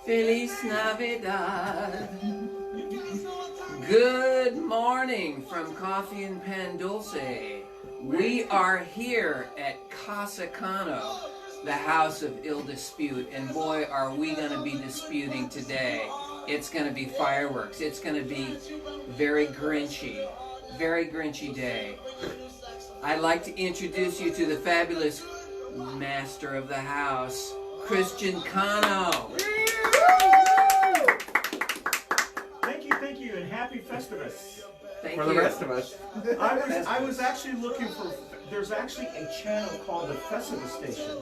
Feliz Navidad. Good morning from Coffee and Pan Dulce. We are here at Casa Cano, the house of ill dispute, and boy, are we going to be disputing today. It's going to be fireworks. It's going to be very grinchy day. I'd like to introduce you to the fabulous master of the house, Christian Cano. Thank you, and happy Festivus. Thank for you. the rest of us. I was actually looking for, there's actually a channel called the Festivus Station.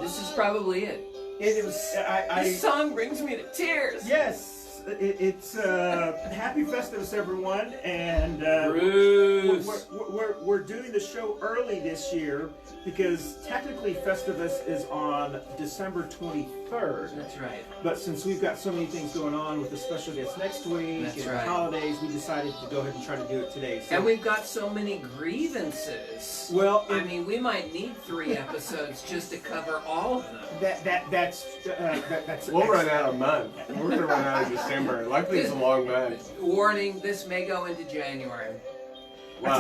This is probably it. It was, This song brings me to tears. yes, it's happy Festivus, everyone, and Bruce. we're doing the show early this year because technically Festivus is on December 23rd. That's right. But since we've got so many things going on with the special guests next week That's and right. holidays, we decided to go ahead and try to do it today. So, And we've got so many grievances. well, I mean, we might need 3 episodes just to cover all of them. that's We'll run out of month. We're gonna run out of December. Luckily, it's a long month. Warning, this may go into January. That's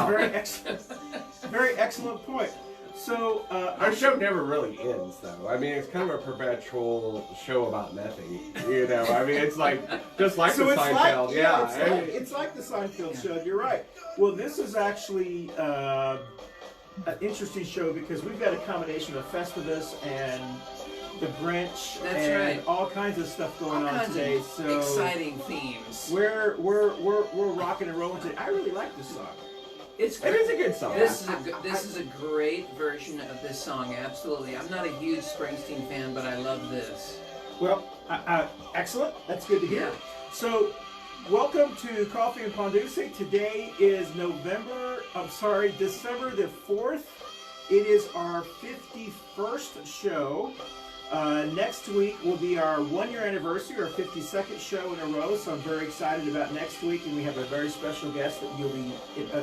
a Wow. very excellent point. So Our show never really ends, though. I mean, it's kind of a perpetual show about nothing. You know, I mean, it's like just like so the it's Seinfeld. like, it's like the Seinfeld show. You're right. Well, this is actually an interesting show because we've got a combination of Festivus and the Grinch That's and right. all kinds of stuff going All on kinds today. of So exciting themes. we're rocking and rolling today. I really like this song. It's It is a good song. This is a great version of this song. Absolutely. I'm not a huge Springsteen fan, but I love this. Well, excellent. That's good to hear. Yeah. So, welcome to Coffee and Pan Dulce. Today is December the 4th. It is our 51st show. Next week will be our 1-year anniversary, our 52nd show in a row. So I'm very excited about next week, and we have a very special guest that you'll be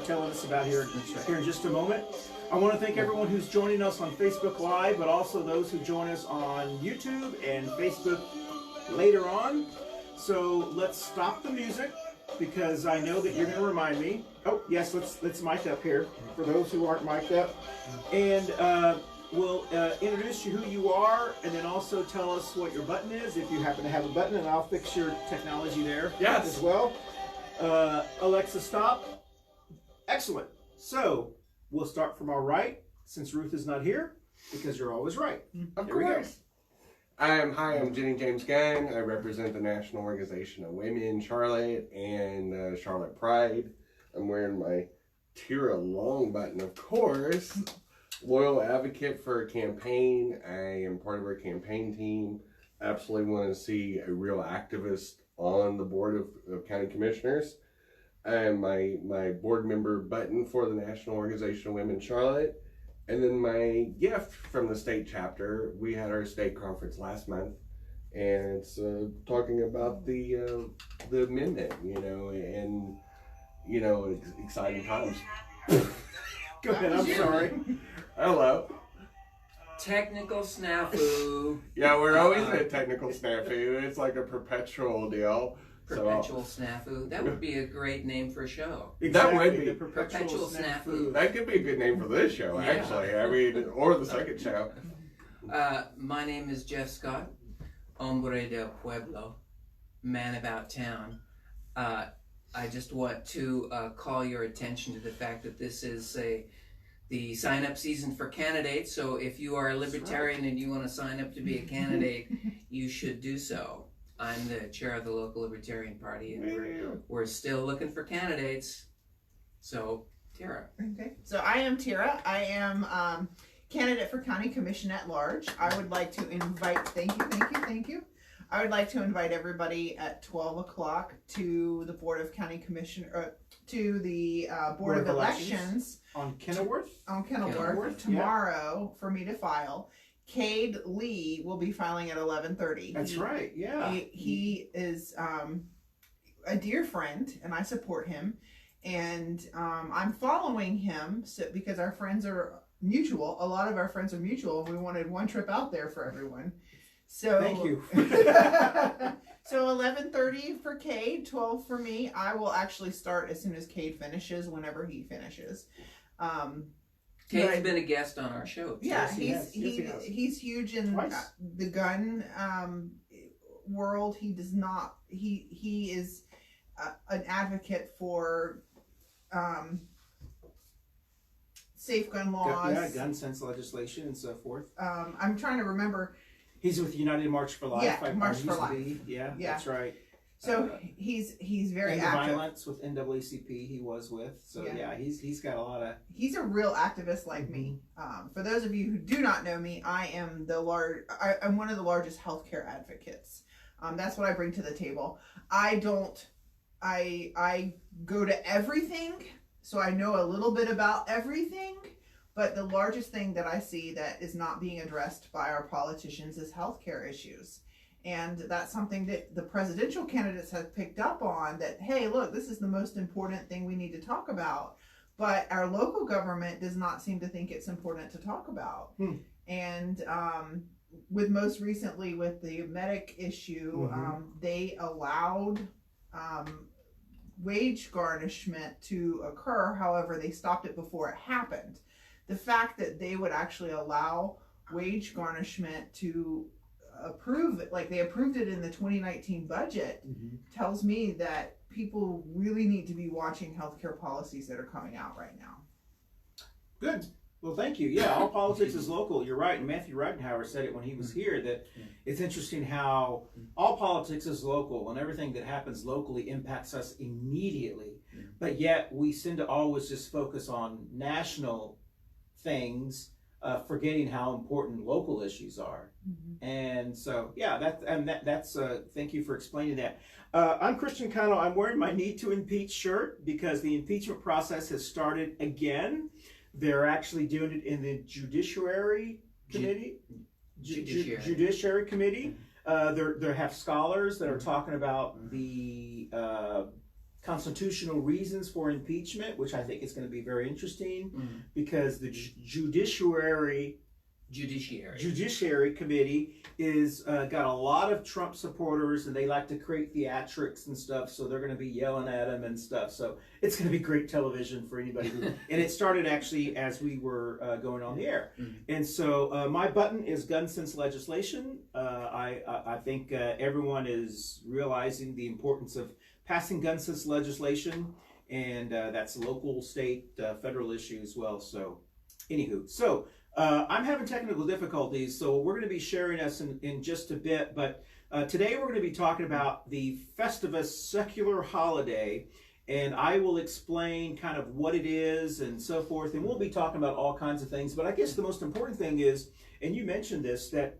telling us about here in just a moment. I want to thank everyone who's joining us on Facebook Live, but also those who join us on YouTube and Facebook later on. So let's stop the music because I know that you're going to remind me. Oh yes, let's mic up here for those who aren't mic'd up, and we'll introduce you who you are, and then also tell us what your button is if you happen to have a button, and I'll fix your technology there Yes. as well. Alexa, stop. Excellent. So we'll start from our right, since Ruth is not here, because you're always right. Of Here we go. course. I'm Jenny-Jaymes Gunn. I represent the National Organization of Women in Charlotte and Charlotte Pride. I'm wearing my Tera Long button, of course. Loyal advocate for a campaign. I am part of our campaign team. Absolutely want to see a real activist on the board of county commissioners. And my board member button for the National Organization of Women in Charlotte. And then my gift from the state chapter. We had our state conference last month, and it's talking about the amendment, and exciting times. Go ahead. I'm sorry. Hello. Technical snafu. Yeah, we're always a technical snafu. It's like a perpetual deal. Perpetual snafu. That would be a great name for a show. That would be. the Perpetual snafu. That could be a good name for this show, Yeah. actually. I mean, or the second show. My name is Jeff Scott, hombre del pueblo, man about town. I just want to call your attention to the fact that this is the sign-up season for candidates. So if you are a libertarian and you want to sign up to be a candidate, you should do so. I'm the chair of the local Libertarian Party, and we're still looking for candidates. So, Tera. Okay, so I am Tera. I am candidate for County Commission at Large. I would like to invite, thank you. I would like to invite everybody at 12 o'clock to the Board of County Commission, to the Board of Elections On Kenilworth? on Kenilworth Kenilworth, tomorrow for me to file. Cade Lee will be filing at 11:30. That's right, yeah. He is a dear friend, and I support him. And I'm following him because our friends are mutual. A lot of our friends are mutual, and we wanted one trip out there for everyone. So Thank you. So 11:30 for Cade, 12 for me. I will actually start as soon as Cade finishes, whenever he finishes. Cade's been a guest on our show. Yeah, Yes, he has. he's huge in Twice. the gun world. He does not. He is an advocate for safe gun laws. Yeah, gun sense legislation and so forth. I'm trying to remember. He's with United March for Life. Yeah, I March used for to Life. be. Yeah, Yeah. that's right. So he's very End the active. Violence with NAACP he was with. So yeah, he's got a lot of. He's a real activist like me. For those of you who do not know me, I'm one of the largest healthcare advocates. That's what I bring to the table. I go to everything, so I know a little bit about everything. But the largest thing that I see that is not being addressed by our politicians is healthcare issues. And that's something that the presidential candidates have picked up on, that, hey, look, this is the most important thing we need to talk about. But our local government does not seem to think it's important to talk about. And with most recently with the medic issue, they allowed wage garnishment to occur. However, they stopped it before it happened. The fact that they would actually allow wage garnishment to approve it, like they approved it in the 2019 budget, tells me that people really need to be watching healthcare policies that are coming out right now. Good. Well, thank you. Yeah, all politics is local. You're right. And Matthew Reidenhauer said it when he was here, that it's interesting how all politics is local and everything that happens locally impacts us immediately. But yet we seem to always just focus on national things, forgetting how important local issues are. And so, yeah, that's thank you for explaining that. I'm Christian Cano. I'm wearing my Need to Impeach shirt because the impeachment process has started again. They're actually doing it in the Judiciary Committee. Judiciary Committee. They have scholars that are talking about the constitutional reasons for impeachment, which I think is going to be very interesting because the Judiciary Committee is got a lot of Trump supporters, and they like to create theatrics and stuff, so they're going to be yelling at him and stuff. So it's going to be great television for anybody who, and it started actually as we were going on the air. And so my button is gun sense legislation. I think everyone is realizing the importance of passing gun sense legislation, and that's local, state, federal issue as well. So anywho, so I'm having technical difficulties, so we're going to be sharing us in just a bit, but today we're going to be talking about the Festivus secular holiday, and I will explain kind of what it is and so forth, and we'll be talking about all kinds of things. But I guess the most important thing is, and you mentioned this, that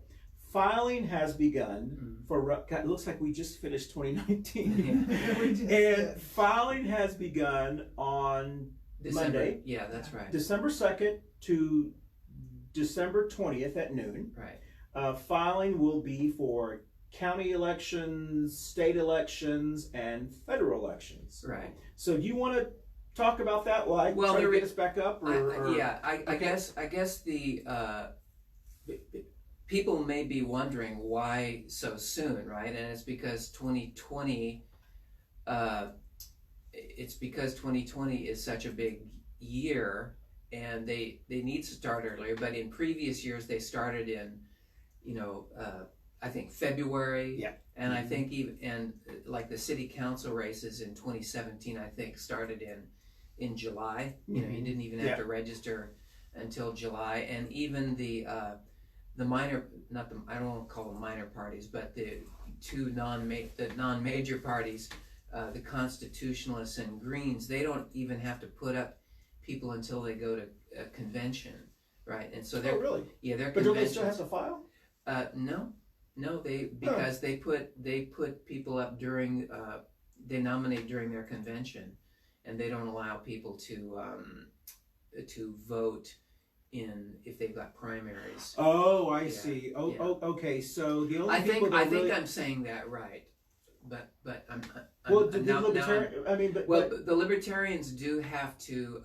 filing has begun for, it looks like we just finished 2019, and filing has begun on Monday. Yeah, that's right. December 2nd to December 20th at noon. Right. Filing will be for county elections, state elections, and federal elections. Right. So do you want to talk about that while I try to get us back up? I guess the people may be wondering why so soon, right? And it's because 2020. It's because 2020 is such a big year, and they need to start earlier. But in previous years, they started in, I think February. Yeah. And I think even like the city council races in 2017, I think started in July. You didn't even have to register until July, and even the minor, I don't want to call them minor parties, but the two non-major parties, the Constitutionalists and Greens, they don't even have to put up people until they go to a convention, right? And so they're really? Yeah, they're but do they still have to file? No, they put people up during they nominate during their convention, and they don't allow people to vote in if they've got primaries. Oh, I see. Okay. So the only I think I'm saying that right, but the Libertarians do have to.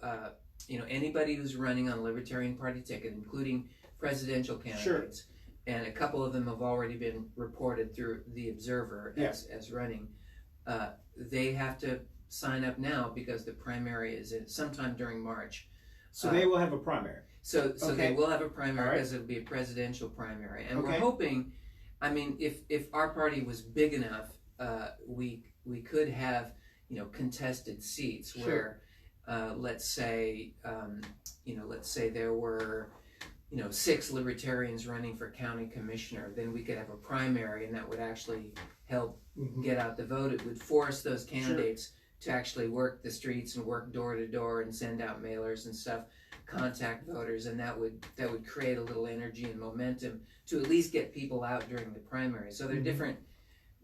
Anybody who's running on a Libertarian Party ticket, including presidential candidates, and a couple of them have already been reported through the Observer as running. They have to sign up now because the primary is sometime during March. So they will have a primary. So Okay. they will have a primary All right. because it'll be a presidential primary, and Okay. we're hoping. I mean, if our party was big enough, we could have contested seats Sure. where, let's say there were 6 libertarians running for county commissioner, then we could have a primary, and that would actually help get out the vote. It would force those candidates to actually work the streets and work door to door and send out mailers and stuff, contact voters, and that would create a little energy and momentum to at least get people out during the primary. So there are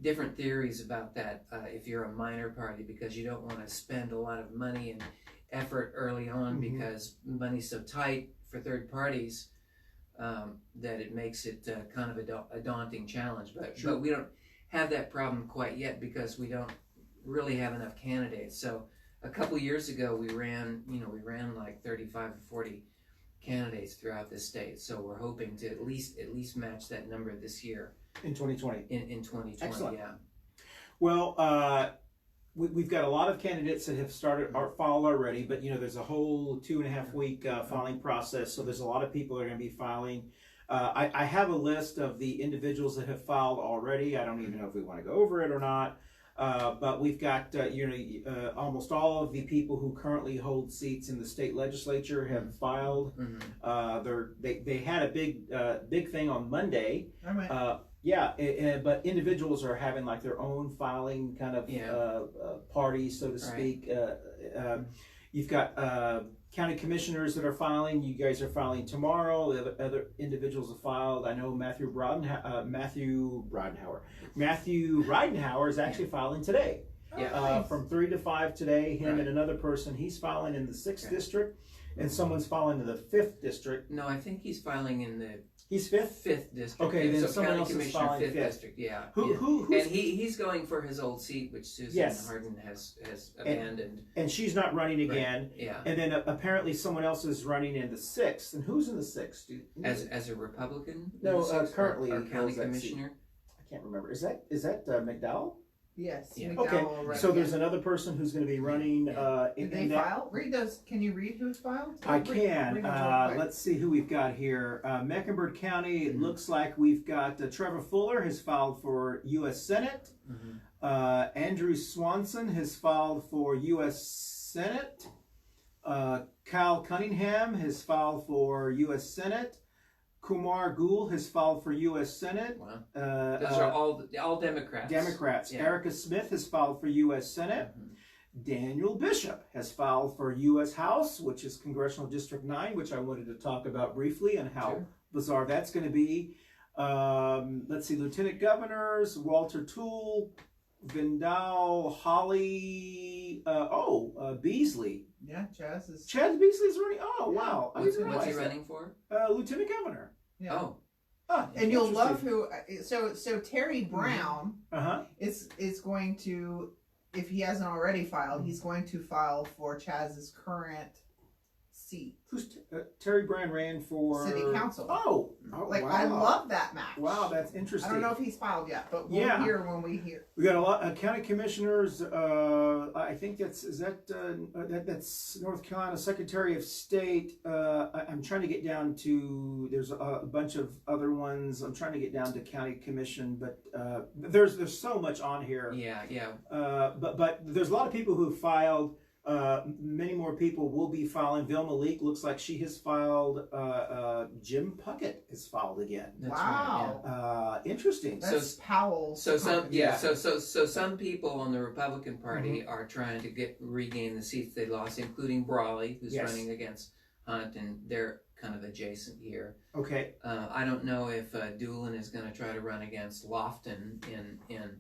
different theories about that if you're a minor party, because you don't want to spend a lot of money and effort early on because money's so tight for third parties that it makes it kind of a daunting challenge. But we don't have that problem quite yet because we don't really have enough candidates. So a couple years ago we ran like 35 or 40 candidates throughout the state. So we're hoping to at least match that number this year. In 2020. In 2020, Excellent. yeah. Well, we've got a lot of candidates that have started our file already, but there's a whole 2.5 week filing process, so there's a lot of people that are going to be filing. I have a list of the individuals that have filed already. I don't even know if we want to go over it or not, but we've got almost all of the people who currently hold seats in the state legislature have filed. They had a big thing on Monday. But individuals are having like their own filing kind of party, so to speak. You've got county commissioners that are filing. You guys are filing tomorrow. The other individuals have filed. I know Matthew Ridenhour is actually filing today. From 3 to 5 today. Him and another person. He's filing in the 6th district, and someone's filing in the 5th district. No, I think he's filing in the. He's 5th? 5th district. Okay, then so someone county else is commissioner, filing 5th 5th. district. Yeah. Who's and he's going for his old seat, which Susan Hardin has abandoned. And she's not running again. Right. Yeah. And then apparently someone else is running in the 6th. And who's in the 6th? As a Republican? No, currently our county holds that commissioner. seat. I can't remember. Is that McDowell? Yes. Yeah. Okay. So there's another person who's going to be running. Did they file? Read those. Can you read who's filed? I can. Let's see who we've got here. Mecklenburg County. It looks like we've got Trevor Fuller has filed for U.S. Senate. Andrew Swanson has filed for U.S. Senate. Kyle Cunningham has filed for U.S. Senate. Kumar Goul has filed for U.S. Senate. Wow. Those are all Democrats. Democrats. Yeah. Erica Smith has filed for U.S. Senate. Daniel Bishop has filed for U.S. House, which is Congressional District 9, which I wanted to talk about briefly and how bizarre that's going to be. Let's see, Lieutenant Governors, Walter Toole, Vindal, Holly, Beasley. Yeah, Chaz Beasley's running. Oh, wow. What's he running for? Lieutenant Governor. Yeah. Oh. And you'll love who. So Terry Brown is going to, if he hasn't already filed, he's going to file for Chaz's current seat. Who's Terry Brown ran for City Council. Oh, wow. I love that match. Wow, that's interesting. I don't know if he's filed yet, but we'll hear when we hear. We got a lot of county commissioners. I think that's North Carolina Secretary of State. I'm trying to get down to. There's a bunch of other ones. I'm trying to get down to county commission, but there's so much on here. Yeah. But there's a lot of people who filed. Many more people will be filing. Vilma Leak looks like she has filed. Jim Puckett has filed again. That's wow. Right, yeah. Interesting. That's Powell's. So some people on the Republican Party are trying to regain the seats they lost, including Brawley, who's running against Hunt, and they're kind of adjacent here. Okay. I don't know if Doolin is going to try to run against Lofton in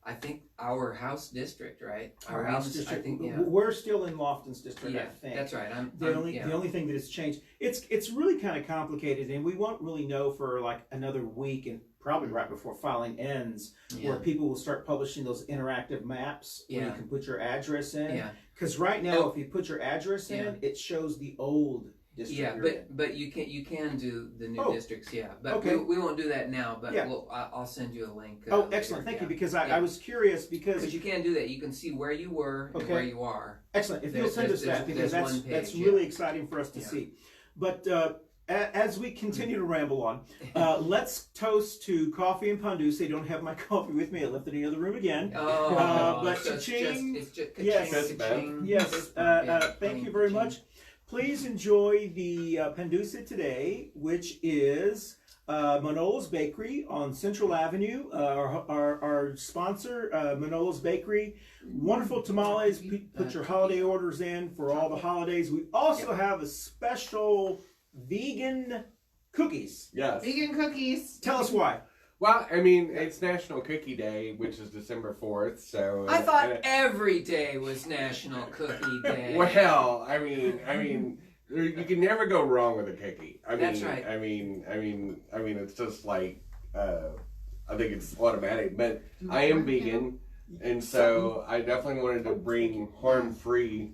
I think our House district, right? Our House district. I think, we're still in Lofton's district. Yeah, I think that's right. The only thing that has changed. It's really kind of complicated, and we won't really know for like another week, and probably right before filing ends, where people will start publishing those interactive maps where you can put your address in. Yeah. Because right now, if you put your address in, it shows the old district. Yeah, you're in. but you can do the new Oh, districts. Yeah, but okay. we won't do that now. But Yeah. I'll send you a link. Oh, excellent. Thank you. Because I was curious because you can do that. You can see where you were and where you are. excellent. If you'll send us that, because there's that's one page, really exciting for us to see. But as we continue to ramble on, let's toast to Coffee and Pan Dulce. I don't have my coffee with me. I left it in the other room again. But so cha-ching. it's just Yes. ka-ching. Yes. Thank you very much. Please enjoy the Pan Dulce today, which is Manolo's Bakery on Central Avenue. Our sponsor, Manolo's Bakery. Wonderful tamales. Put your holiday orders in for all the holidays. We also have a special vegan cookies. Yes. Vegan cookies. Tell us why. Well, I mean, it's National Cookie Day, which is December 4th, so... I thought every day was National Cookie Day. Well, I mean, you can never go wrong with a cookie. That's right. I mean, it's just like, I think it's automatic, but I am vegan, and so I definitely wanted to bring harm-free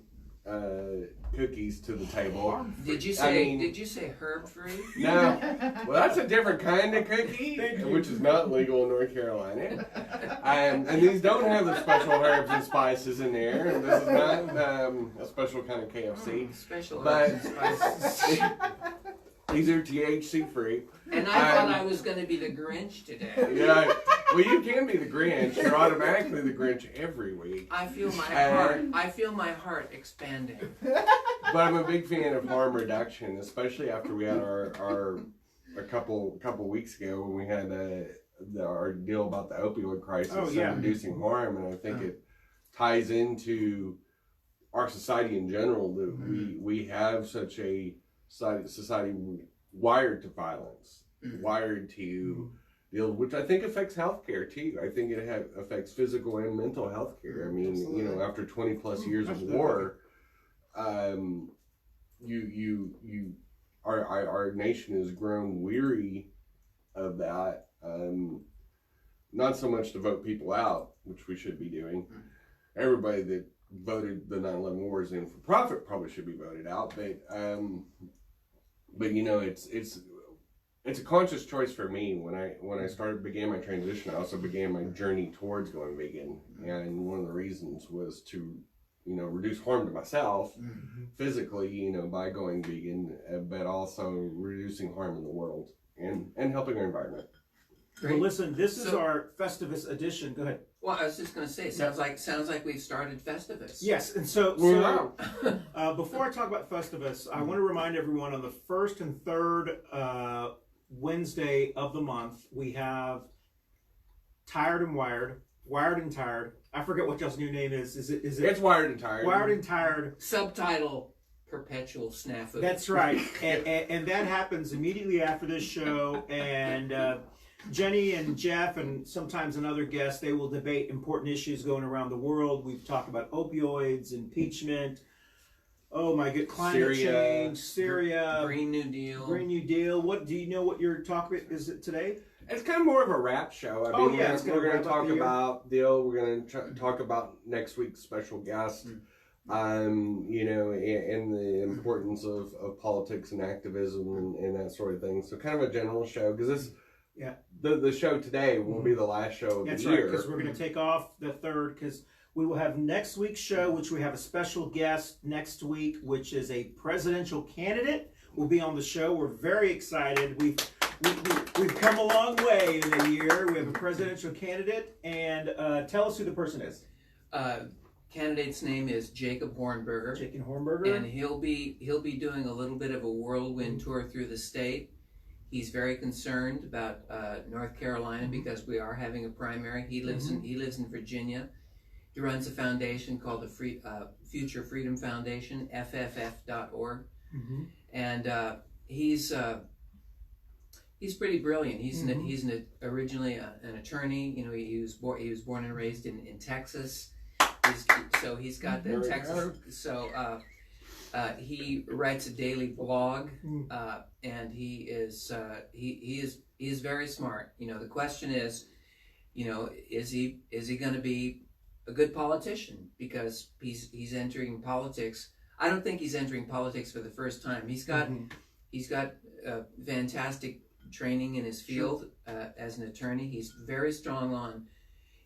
cookies to the table. Did you say herb free? No. Well, that's a different kind of cookie, which is not legal in North Carolina. And these don't have the special herbs and spices in there. And this is not a special kind of KFC. Special But herbs and spices. these are THC free. And I thought I was going to be the Grinch today. Yeah. Well, you can be the Grinch. You're automatically the Grinch every week. I feel my heart. I feel my heart expanding. But I'm a big fan of harm reduction, especially after we had a couple weeks ago when we had our deal about the opioid crisis and reducing harm, and I think it ties into our society in general that we have such a society wired to violence, wired to deal, which I think affects healthcare too. I think it affects physical and mental health care. I mean, you know, after 20 plus years of war, our nation has grown weary of that. Not so much to vote people out, which we should be doing. Everybody that voted the 9/11 wars in for profit probably should be voted out, but you know, it's a conscious choice for me. When I began my transition, I also began my journey towards going vegan, and one of the reasons was to, you know, reduce harm to myself physically, you know, by going vegan, but also reducing harm in the world and helping our environment. Well, listen, this is our Festivus edition. Go ahead. Well, I was just going to say, sounds like we've started Festivus. Yes, and so before I talk about Festivus, I want to remind everyone on the first and third Wednesday of the month, we have Tired and Wired, Wired and Tired. I forget what y'all's new name is. Is it? It's Wired and Tired. Wired and Tired. Subtitle: Perpetual Snafu. That's right, and that happens immediately after this show, and Jenny and Jeff and sometimes another guest, they will debate important issues going around the world. We've talked about opioids, impeachment, oh my god, climate change, Syria, Green New Deal. Green New Deal. What do you know what your topic is today? It's kind of more of a wrap show. I mean, we're going to talk about deal. We're going to talk about next week's special guest. You know, and the importance of politics and activism and that sort of thing. So kind of a general show, because this. Yeah, the show today will be the last show of the year. That's right, because we're going to take off the third, because we will have next week's show, which we have a special guest next week, which is a presidential candidate. Will be on the show. We're very excited. We've come a long way in a year. We have a presidential candidate, and tell us who the person is. Candidate's name is Jacob Hornberger. Jacob Hornberger, and he'll be doing a little bit of a whirlwind tour through the state. He's very concerned about North Carolina because we are having a primary. He lives in Virginia. He runs a foundation called the Future Freedom Foundation, FFF.org, and he's pretty brilliant. He's originally an attorney. You know, he was born and raised in Texas. He's got the Texas. So. He writes a daily blog, and he is very smart. You know, the question is, you know, is he going to be a good politician? Because he's entering politics I don't think he's entering politics for the first time. He's got fantastic training in his field as an attorney. He's very strong on.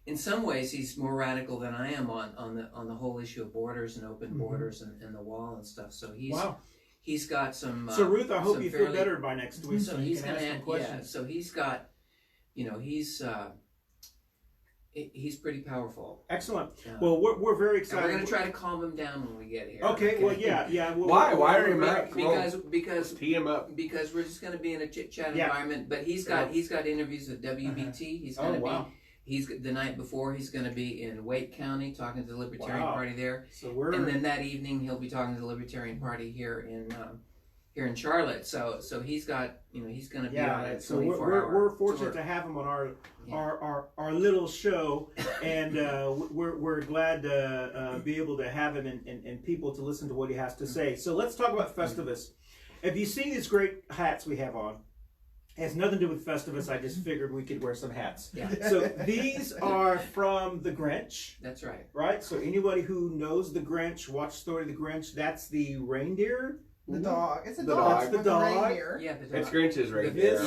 In some ways, he's more radical than I am on the whole issue of borders and open borders and the wall and stuff. So he's got some. So Ruth, I hope you feel better by next week. So he's can ask some questions. So he's got, he's pretty powerful. Excellent. Well, we're very excited. And we're going to try to calm him down when we get here. Okay. Well, yeah. Why are you mad? Because tee him up. Because we're just going to be in a chit chat environment. But he's got interviews with WBT. He's going to be. He's the night before. He's going to be in Wake County talking to the Libertarian Party there. And then that evening he'll be talking to the Libertarian Party here in Charlotte. So he's got he's going to be on it. So we're fortunate to have him on our little show, and we're glad to be able to have him and people to listen to what he has to say. So let's talk about Festivus. Have you seen these great hats we have on? It has nothing to do with Festivus. I just figured we could wear some hats. Yeah. So these are from the Grinch. That's right. Right? So anybody who knows the Grinch, watch the story of the Grinch, that's the reindeer. The dog. It's a The dog. dog. With The dog. reindeer. Yeah, the dog. It's Grinch's right there.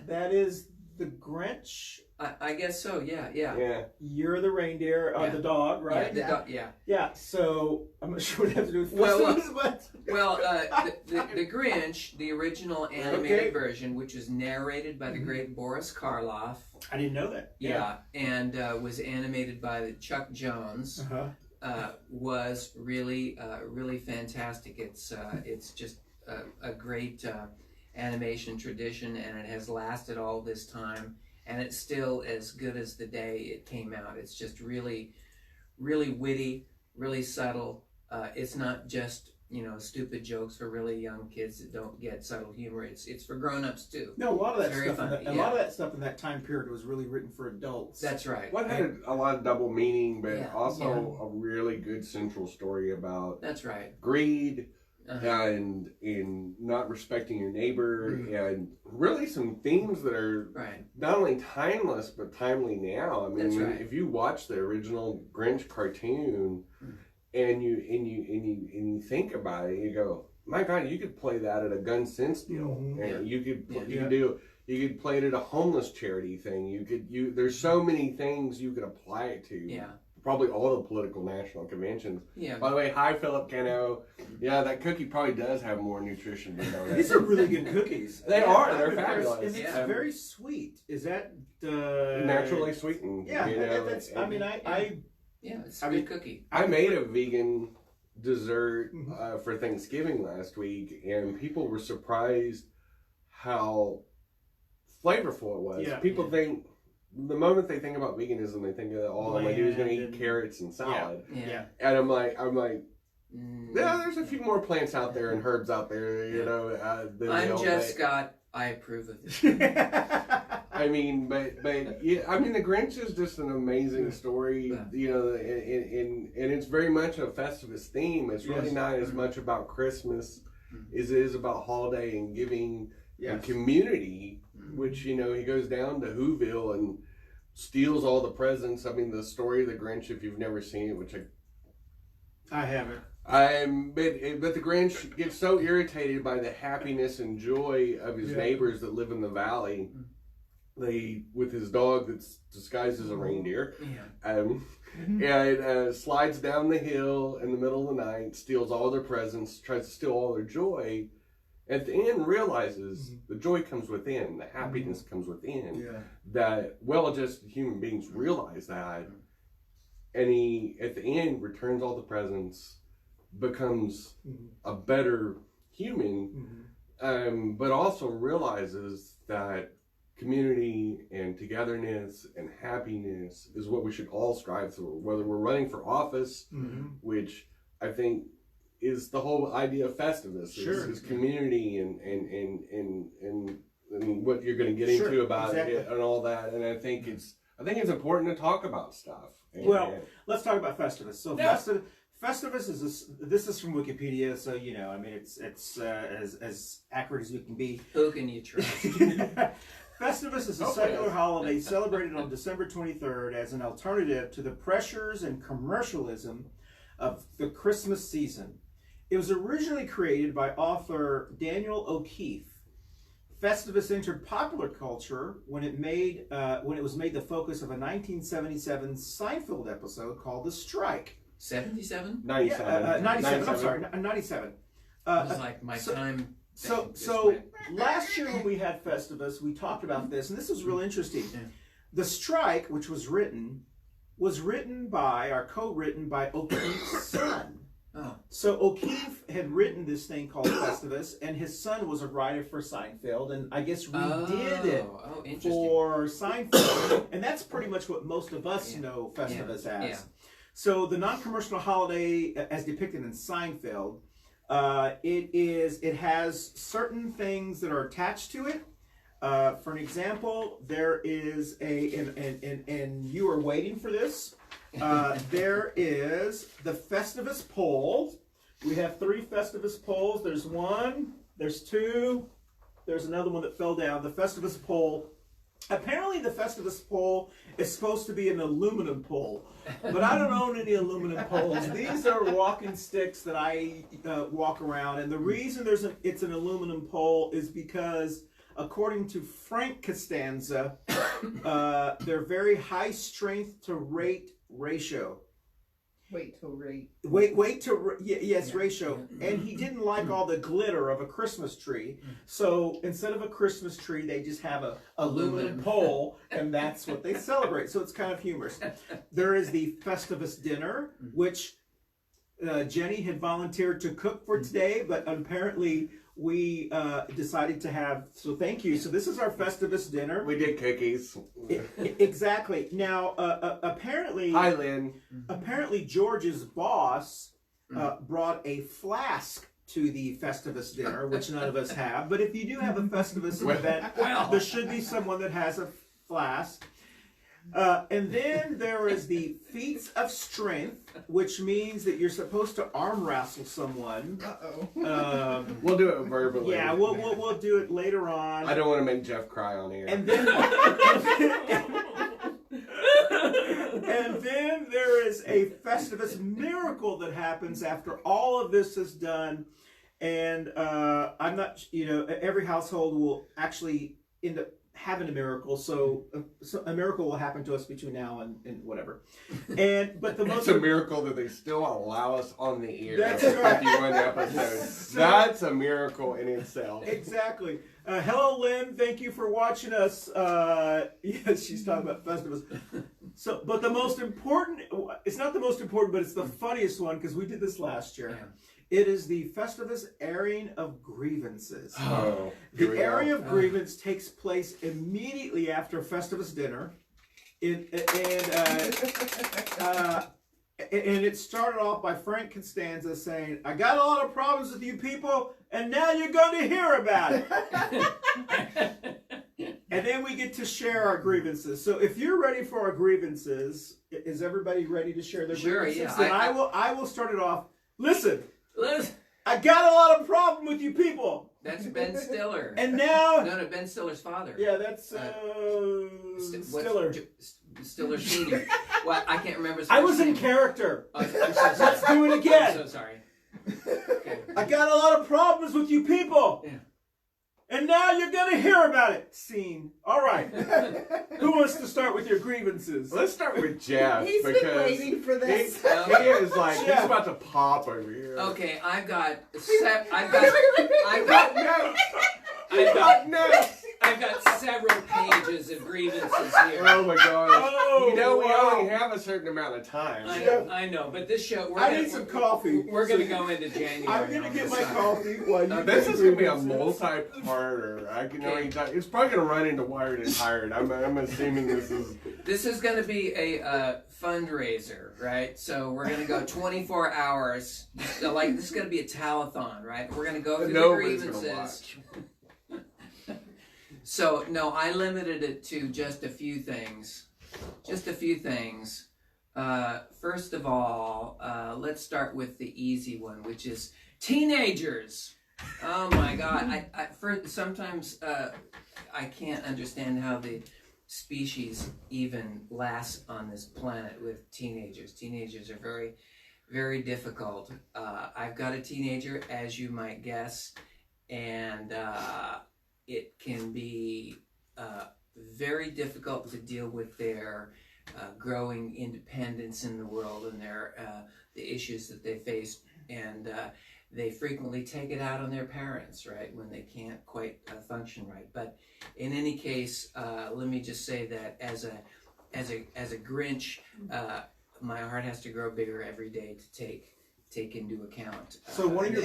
That is the Grinch. I guess so. Yeah. You're the reindeer, the dog, right? Yeah, the dog. Yeah. Yeah. So I'm not sure what it has to do with Festivus, but the Grinch, the original animated version, which was narrated by the great Boris Karloff. I didn't know that. Yeah, and was animated by Chuck Jones. Was really fantastic. It's just a great animation tradition, and it has lasted all this time, and it's still as good as the day it came out. It's just really witty, really subtle. It's not just stupid jokes for really young kids that don't get subtle humor. It's for grown-ups too. No, a lot of that It's stuff. very funny, A lot of that stuff in that time period was really written for adults. That's right. What had a lot of double meaning, but also Yeah. a really good central story about That's right. greed and in not respecting your neighbor, and really some themes that are Right. not only timeless but timely now. I mean, That's right. if you watch the original Grinch cartoon and you think about it, you go, my God, you could play that at a gun sense deal, and you could play it at a homeless charity thing. There's so many things you could apply it to. Yeah. Probably all the political national conventions. Yeah. By the way, hi Philip Cano. Yeah, that cookie probably does have more nutrition than donuts. These are really good cookies. They are. They're fabulous. And it's very sweet. Is that naturally sweetened? Yeah. It's a good cookie. I made a vegan dessert for Thanksgiving last week, and people were surprised how flavorful it was. Yeah. People think, the moment they think about veganism, they think that all I'm going to do is going to eat carrots and salad. Yeah. And I'm like, yeah, there's a few more plants out there and herbs out there, I'm Jeff Scott. I approve of this. I mean, but yeah, I mean, the Grinch is just an amazing story, and it's very much a Festivus theme. It's really not as much about Christmas as it is about holiday and giving and community. Which he goes down to Whoville and steals all the presents. I mean, the story of the Grinch, if you've never seen it, which I haven't. But the Grinch gets so irritated by the happiness and joy of his neighbors that live in the valley. With his dog that's disguised as a reindeer, and slides down the hill in the middle of the night, steals all their presents, tries to steal all their joy. At the end, realizes the joy comes within, the happiness comes within. That well-adjusted human beings realize that, and he at the end returns all the presents, becomes a better human, but also realizes that community and togetherness and happiness is what we should all strive for, whether we're running for office, which I think is the whole idea of Festivus, is community and what you're going to get into about it and all that. And I think it's important to talk about stuff. Let's talk about Festivus. So Festivus this is from Wikipedia, so I mean it's as accurate as we can be. Who can you trust? Festivus is a secular holiday celebrated on December 23rd as an alternative to the pressures and commercialism of the Christmas season. It was originally created by author Daniel O'Keefe. Festivus entered popular culture when it was made the focus of a 1977 Seinfeld episode called The Strike. 77? 97. 97. I'm sorry, 97. It was like my time. So last year when we had Festivus, we talked about this, and this was real interesting. Yeah. The Strike, which was co-written by O'Keefe's son. Oh. So O'Keefe had written this thing called Festivus, and his son was a writer for Seinfeld, and I guess redid it for Seinfeld, and that's pretty much what most of us know Festivus as. Yeah. So the non-commercial holiday, as depicted in Seinfeld, it has certain things that are attached to it. For an example, there is and you are waiting for this. There is the Festivus pole. We have 3 Festivus poles. There's 1, there's 2, there's another one that fell down. The Festivus pole. Apparently the Festivus pole is supposed to be an aluminum pole, but I don't own any aluminum poles. These are walking sticks that I walk around, and the reason it's an aluminum pole is because, according to Frank Costanza, they're very high strength to rate ratio. Ratio. And he didn't like all the glitter of a Christmas tree, so instead of a Christmas tree, they just have a aluminum pole, and that's what they celebrate. So it's kind of humorous. There is the Festivus dinner, which Jenny had volunteered to cook for today, but apparently we decided to have, so thank you. So this is our Festivus dinner. We did cookies. Exactly. Now, apparently... Hi, Lynn. Apparently George's boss brought a flask to the Festivus dinner, which none of us have. But if you do have a Festivus event, there should be someone that has a flask. And then there is the feats of strength, which means that you're supposed to arm wrestle someone. We'll do it verbally. Yeah, we'll do it later on. I don't want to make Jeff cry on here. And then and then there is a Festivus miracle that happens after all of this is done. And I'm not, every household will actually end up having a miracle, so a miracle will happen to us between now and whatever. But the most it's a miracle that they still allow us on the air. That's right. 51 episodes. That's a miracle in itself. Exactly. Hello, Lynn. Thank you for watching us. Yes, she's talking about Festivus. So, but the most important, it's not the most important, but it's the funniest one, because we did this last year. Yeah. It is the Festivus airing of grievances. Oh, the airing of grievance takes place immediately after Festivus dinner. And it started off by Frank Costanza saying, "I got a lot of problems with you people, and now you're going to hear about it." And then we get to share our grievances. So if you're ready for our grievances, is everybody ready to share their grievances? Yeah. Then I will start it off. Listen, I got a lot of problem with you people. That's Ben Stiller. And now... No, Ben Stiller's father. Yeah, that's Stiller. Stiller Sr. Well, I can't remember his I was name. in character. I'm so sorry. Let's do it again. I'm so sorry. Okay. I got a lot of problems with you people. Yeah. And now you're going to hear about it. Scene. All right. Who wants to start with your grievances? Let's start with Jeff. He's been waiting for this. He is like, Jeff. he's about to pop over here. Okay, I've got several pages of grievances here. Oh my gosh. Oh, we wow. only have a certain amount of time. I know, but this show, I need some coffee. We're going to go into January. I'm going to get my coffee while you This is going to be a grievances. multi-parter. I can already tell. It's probably going to run into Wired and Tired. I'm assuming this is... This is going to be a fundraiser, right? So we're going to go 24 hours. So this is going to be a telethon, right? We're going to go through the grievances. So, no, I limited it to just a few things. First of all, let's start with the easy one, which is teenagers. Oh my God! Sometimes I can't understand how the species even lasts on this planet with teenagers. Teenagers are very, very difficult. I've got a teenager, as you might guess, and it can be very difficult to deal with their growing independence in the world and their the issues that they face, and they frequently take it out on their parents, right, when they can't quite function right. But in any case, let me just say that as a Grinch, my heart has to grow bigger every day to take into account. So one of your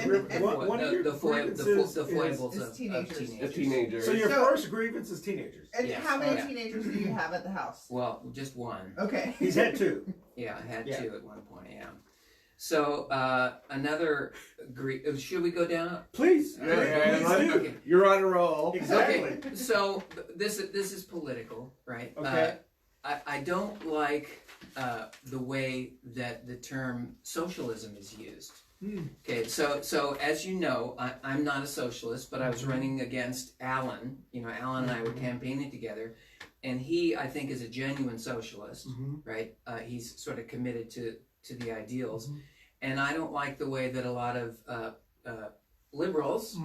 the foibles is of teenagers. The teenagers. So your first grievance is teenagers. And Yes. how many Yeah. teenagers do you have at the house? Well, just one. Okay. He's had two. Yeah, I had Yeah. two at one point. Yeah. So another should we go down? Please, Yeah, please do. Okay. You're on a roll. Exactly. Okay, so this is political, right? Okay. I don't like the way that the term socialism is used. Okay, so as you know, I'm not a socialist, but I was running against Alan. You know, Alan and I were campaigning together, and he, I think, is a genuine socialist, right? He's sort of committed to the ideals, and I don't like the way that a lot of liberals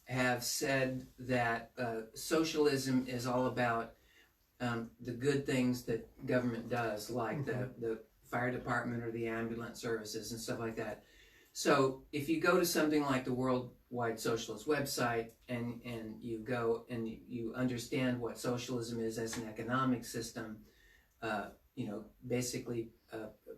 have said that socialism is all about the good things that government does, like the fire department or the ambulance services and stuff like that. So if you go to something like the Worldwide Socialist website and you go and you understand what socialism is as an economic system, you know, basically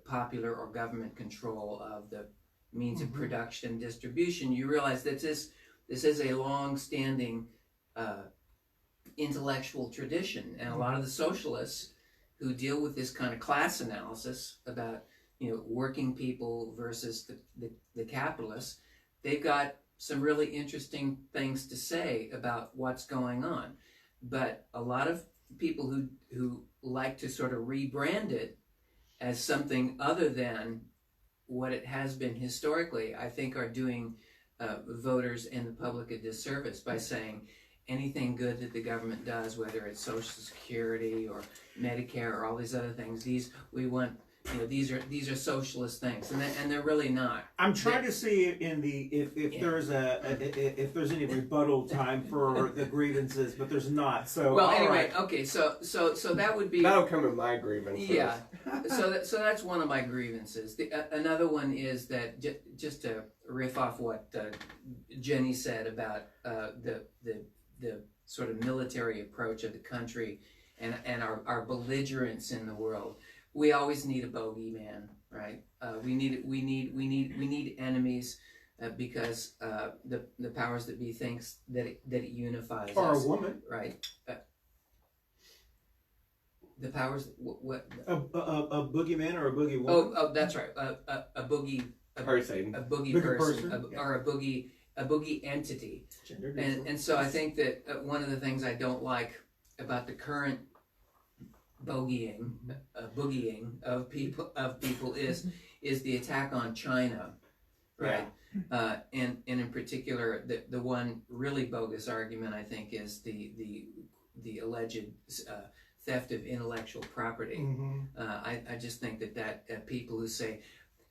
popular or government control of the means of production and distribution, you realize that this is a long-standing intellectual tradition, and a lot of the socialists who deal with this kind of class analysis about, you know, working people versus the capitalists, they've got some really interesting things to say about what's going on. But a lot of people who like to sort of rebrand it as something other than what it has been historically, I think are doing voters and the public a disservice by saying anything good that the government does, whether it's Social Security or Medicare or all these other things, we want, you know, these are socialist things, and they're really not. I'm trying to see if there's any rebuttal time for the grievances, but there's not. So Well, all anyway, right. okay, so that would be That'll come in my grievances. yeah. So that's one of my grievances. Another one is that just to riff off what Jenny said about the sort of military approach of the country and our belligerence in the world. We always need a bogeyman, right? We need enemies because the powers that be thinks that it unifies Or us, a woman, right? The powers what? a boogeyman or a boogie woman. Oh, that's right. A boogie Person. a boogie Boogie person, person, yeah. or a boogie entity. Gender neutral. And so I think that one of the things I don't like about the current boogieing of people is the attack on China, right? And in particular, the one really bogus argument I think is the alleged theft of intellectual property. I just think that people who say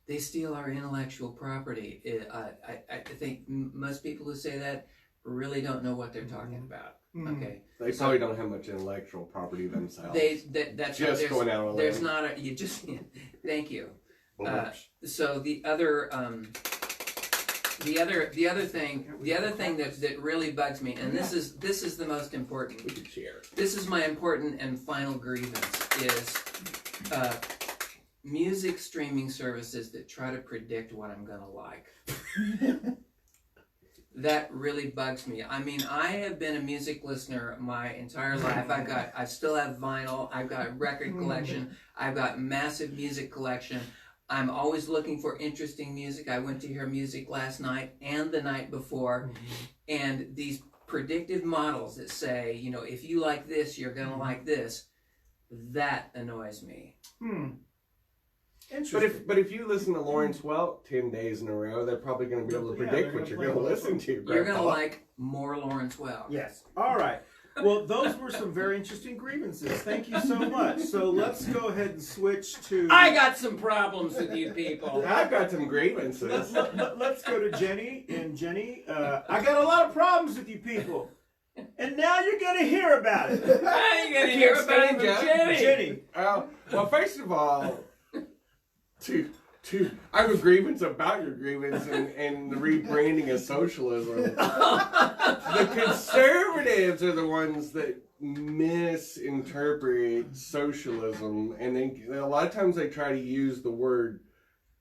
they steal our intellectual property, I think most people who say that really don't know what they're talking about. Okay, They probably don't have much intellectual property themselves. That's Just right. going out on a There's limb. not a you just thank you. Oops. So the other thing that really bugs me, and this is the most important. We could share. This is my important and final grievance is music streaming services that try to predict what I'm gonna like. That really bugs me. I mean, I have been a music listener my entire life. I still have vinyl. I've got a record collection. I've got massive music collection. I'm always looking for interesting music. I went to hear music last night and the night before, and these predictive models that say, you know, if you like this, you're gonna like this. That annoys me. Interesting. But if you listen to Lawrence Welk 10 days in a row, they're probably going to be able to Yeah, predict they're what you're gonna going to play listen to. You're gonna Grandpa. like more Lawrence Welk. Yes. All right. Well, those were some very interesting grievances. Thank you so much. So let's go ahead and switch to... I got some problems with you people. I've got some grievances. Let's go to Jenny. And Jenny, I got a lot of problems with you people. And now you're going to hear about it. Now you're going to hear about it from Jenny. Jenny. Well, first of all, I have a grievance about your grievance and the rebranding of socialism. The conservatives are the ones that misinterpret socialism, and a lot of times they try to use the word,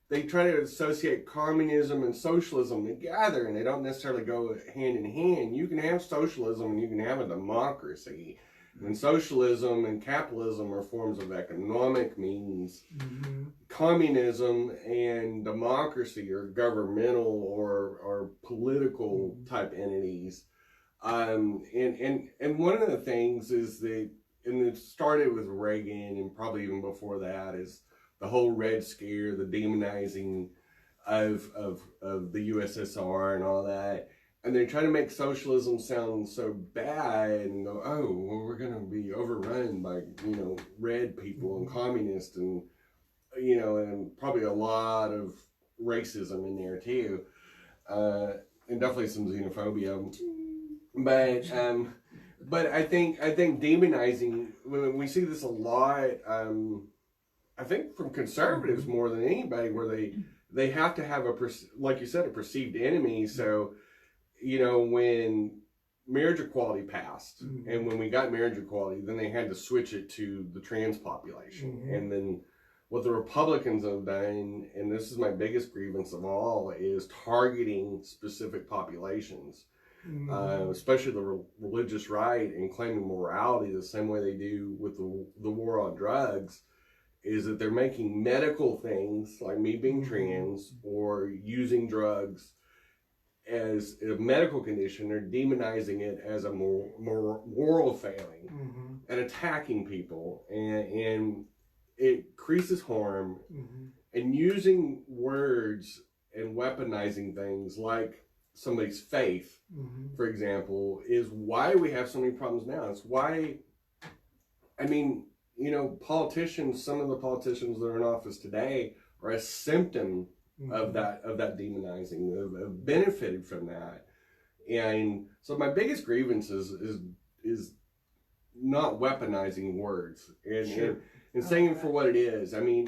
they try to associate communism and socialism together, and they don't necessarily go hand in hand. You can have socialism and you can have a democracy. And socialism and capitalism are forms of economic means. Mm-hmm. Communism and democracy are governmental or political type entities. And one of the things is that, and it started with Reagan and probably even before that, is the whole Red Scare, the demonizing of the USSR and all that. And they try to make socialism sound so bad and go, oh, well, we're going to be overrun by, red people and communists and, and probably a lot of racism in there too. And definitely some xenophobia. But I think demonizing, when we see this a lot, I think from conservatives more than anybody, where they have to have like you said, a perceived enemy. So, when marriage equality passed, mm-hmm. and when we got marriage equality, then they had to switch it to the trans population. Mm-hmm. And then what the Republicans have done, and this is my biggest grievance of all, is targeting specific populations, mm-hmm. Especially the religious right, and claiming morality the same way they do with the war on drugs, is that they're making medical things, like me being trans, or using drugs, as a medical condition. They're demonizing it as a moral failing, mm-hmm. and attacking people, and it increases harm, mm-hmm. and using words and weaponizing things like somebody's faith, mm-hmm. for example, is why we have so many problems now. It's why, politicians, some of the politicians that are in office today are a symptom of that demonizing, have benefited from that. And so my biggest grievance is not weaponizing words and saying it for what it is. And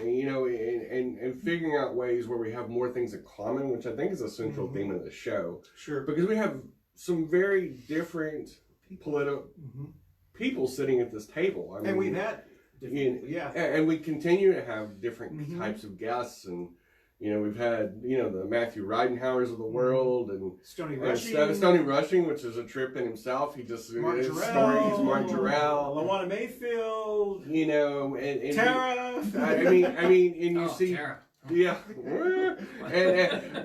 figuring out ways where we have more things in common, which I think is a central mm-hmm. theme of the show. Sure. Because we have some very different political mm-hmm. people sitting at this table. And we've had and we continue to have different mm-hmm. types of guests, and we've had, the Matthew Ridenhauers of the world, and Stony Rushing, which is a trip in himself. He just Mark stories, Mark Jarrell, LaWanna Mayfield, and Tera. And you see, Tera. Yeah,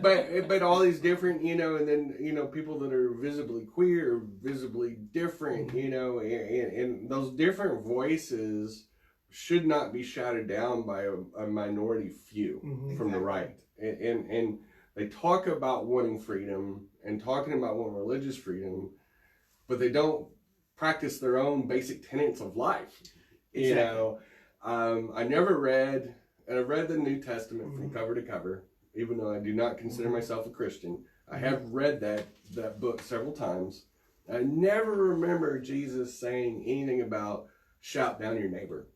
but all these different, and then people that are visibly queer, visibly different, and those different voices should not be shouted down by a minority few mm-hmm. from the right. And they talk about wanting freedom and talking about wanting religious freedom, but they don't practice their own basic tenets of life. Exactly. I never read, and I've read the New Testament mm-hmm. from cover to cover, even though I do not consider mm-hmm. myself a Christian. I have read that book several times. I never remember Jesus saying anything about shout down your neighbor,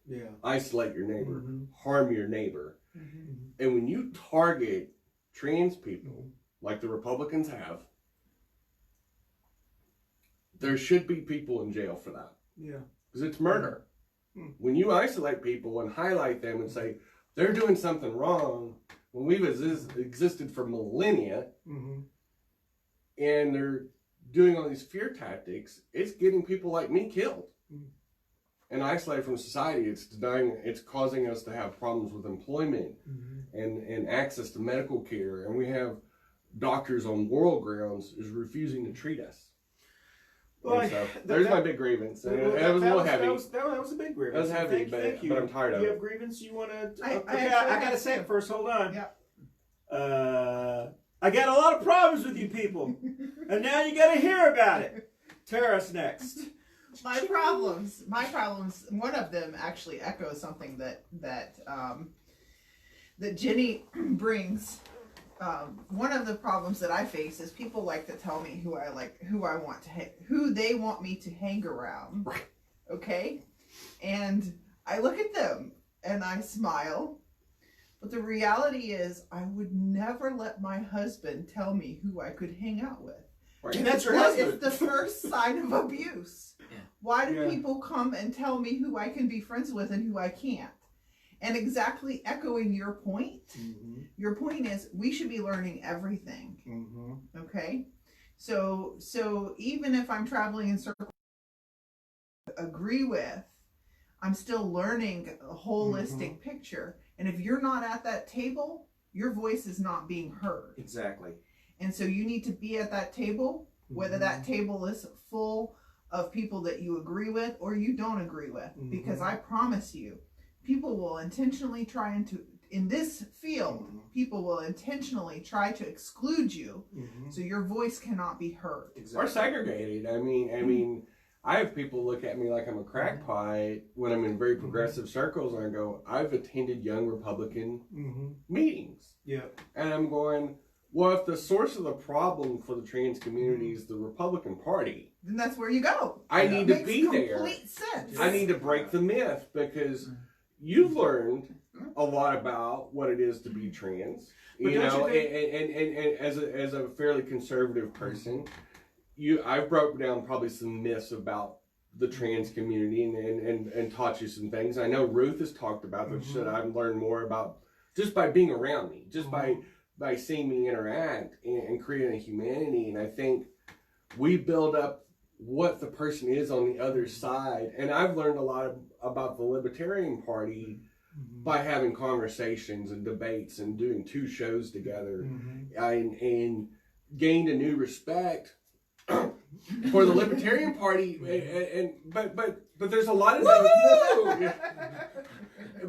isolate your neighbor, mm-hmm. harm your neighbor. Mm-hmm. And when you target trans people, like the Republicans have, there should be people in jail for that. Yeah. Because it's murder. Mm-hmm. When you isolate people and highlight them and say, they're doing something wrong, when we've existed for millennia, mm-hmm. and they're doing all these fear tactics, it's getting people like me killed. Mm-hmm. And isolated from society, it's causing us to have problems with employment mm-hmm. and access to medical care. And we have doctors on moral grounds is refusing to treat us. Well, so there's my big grievance. That was a little heavy. That was a big grievance. That was heavy, thank you. But I'm tired of it. Do you have grievance you want to... I got to say it first. Hold on. Yeah. I got a lot of problems with you people. And now you got to hear about it. Tera's next. my problems, one of them actually echoes something that Jenny brings. One of the problems that I face is people like to tell me who they want me to hang around. Right. Okay? And I look at them and I smile. But the reality is I would never let my husband tell me who I could hang out with. Right. And that's your Because husband. it's the first sign of abuse. Yeah. Why do people come and tell me who I can be friends with and who I can't? And exactly echoing your point, your point is we should be learning everything. Okay? So even if I'm traveling in circles I agree with, I'm still learning a holistic picture. And if you're not at that table, your voice is not being heard. Exactly. And so you need to be at that table, whether that table is full of people that you agree with or you don't agree with. Because I promise you, people will intentionally in this field, people will intentionally try to exclude you so your voice cannot be heard. Or segregated. I mean, I have people look at me like I'm a crackpot when I'm in very progressive circles, and I go, I've attended young Republican meetings. Yeah. And I'm going, well, if the source of the problem for the trans community is the Republican Party, Then that's where you go. I need to Makes be there. complete sense. I need to break the myth, because you've learned a lot about what it is to be trans. But You don't know, you think- and as a fairly conservative person, I've broke down probably some myths about the trans community and taught you some things. I know Ruth has talked about this that I've learned more about just by being around me, just by seeing me interact and creating a humanity. And I think we build up what the person is on the other side. And I've learned a lot about the Libertarian Party by having conversations and debates and doing 2 shows together, and gained a new respect for the Libertarian Party. But there's a lot of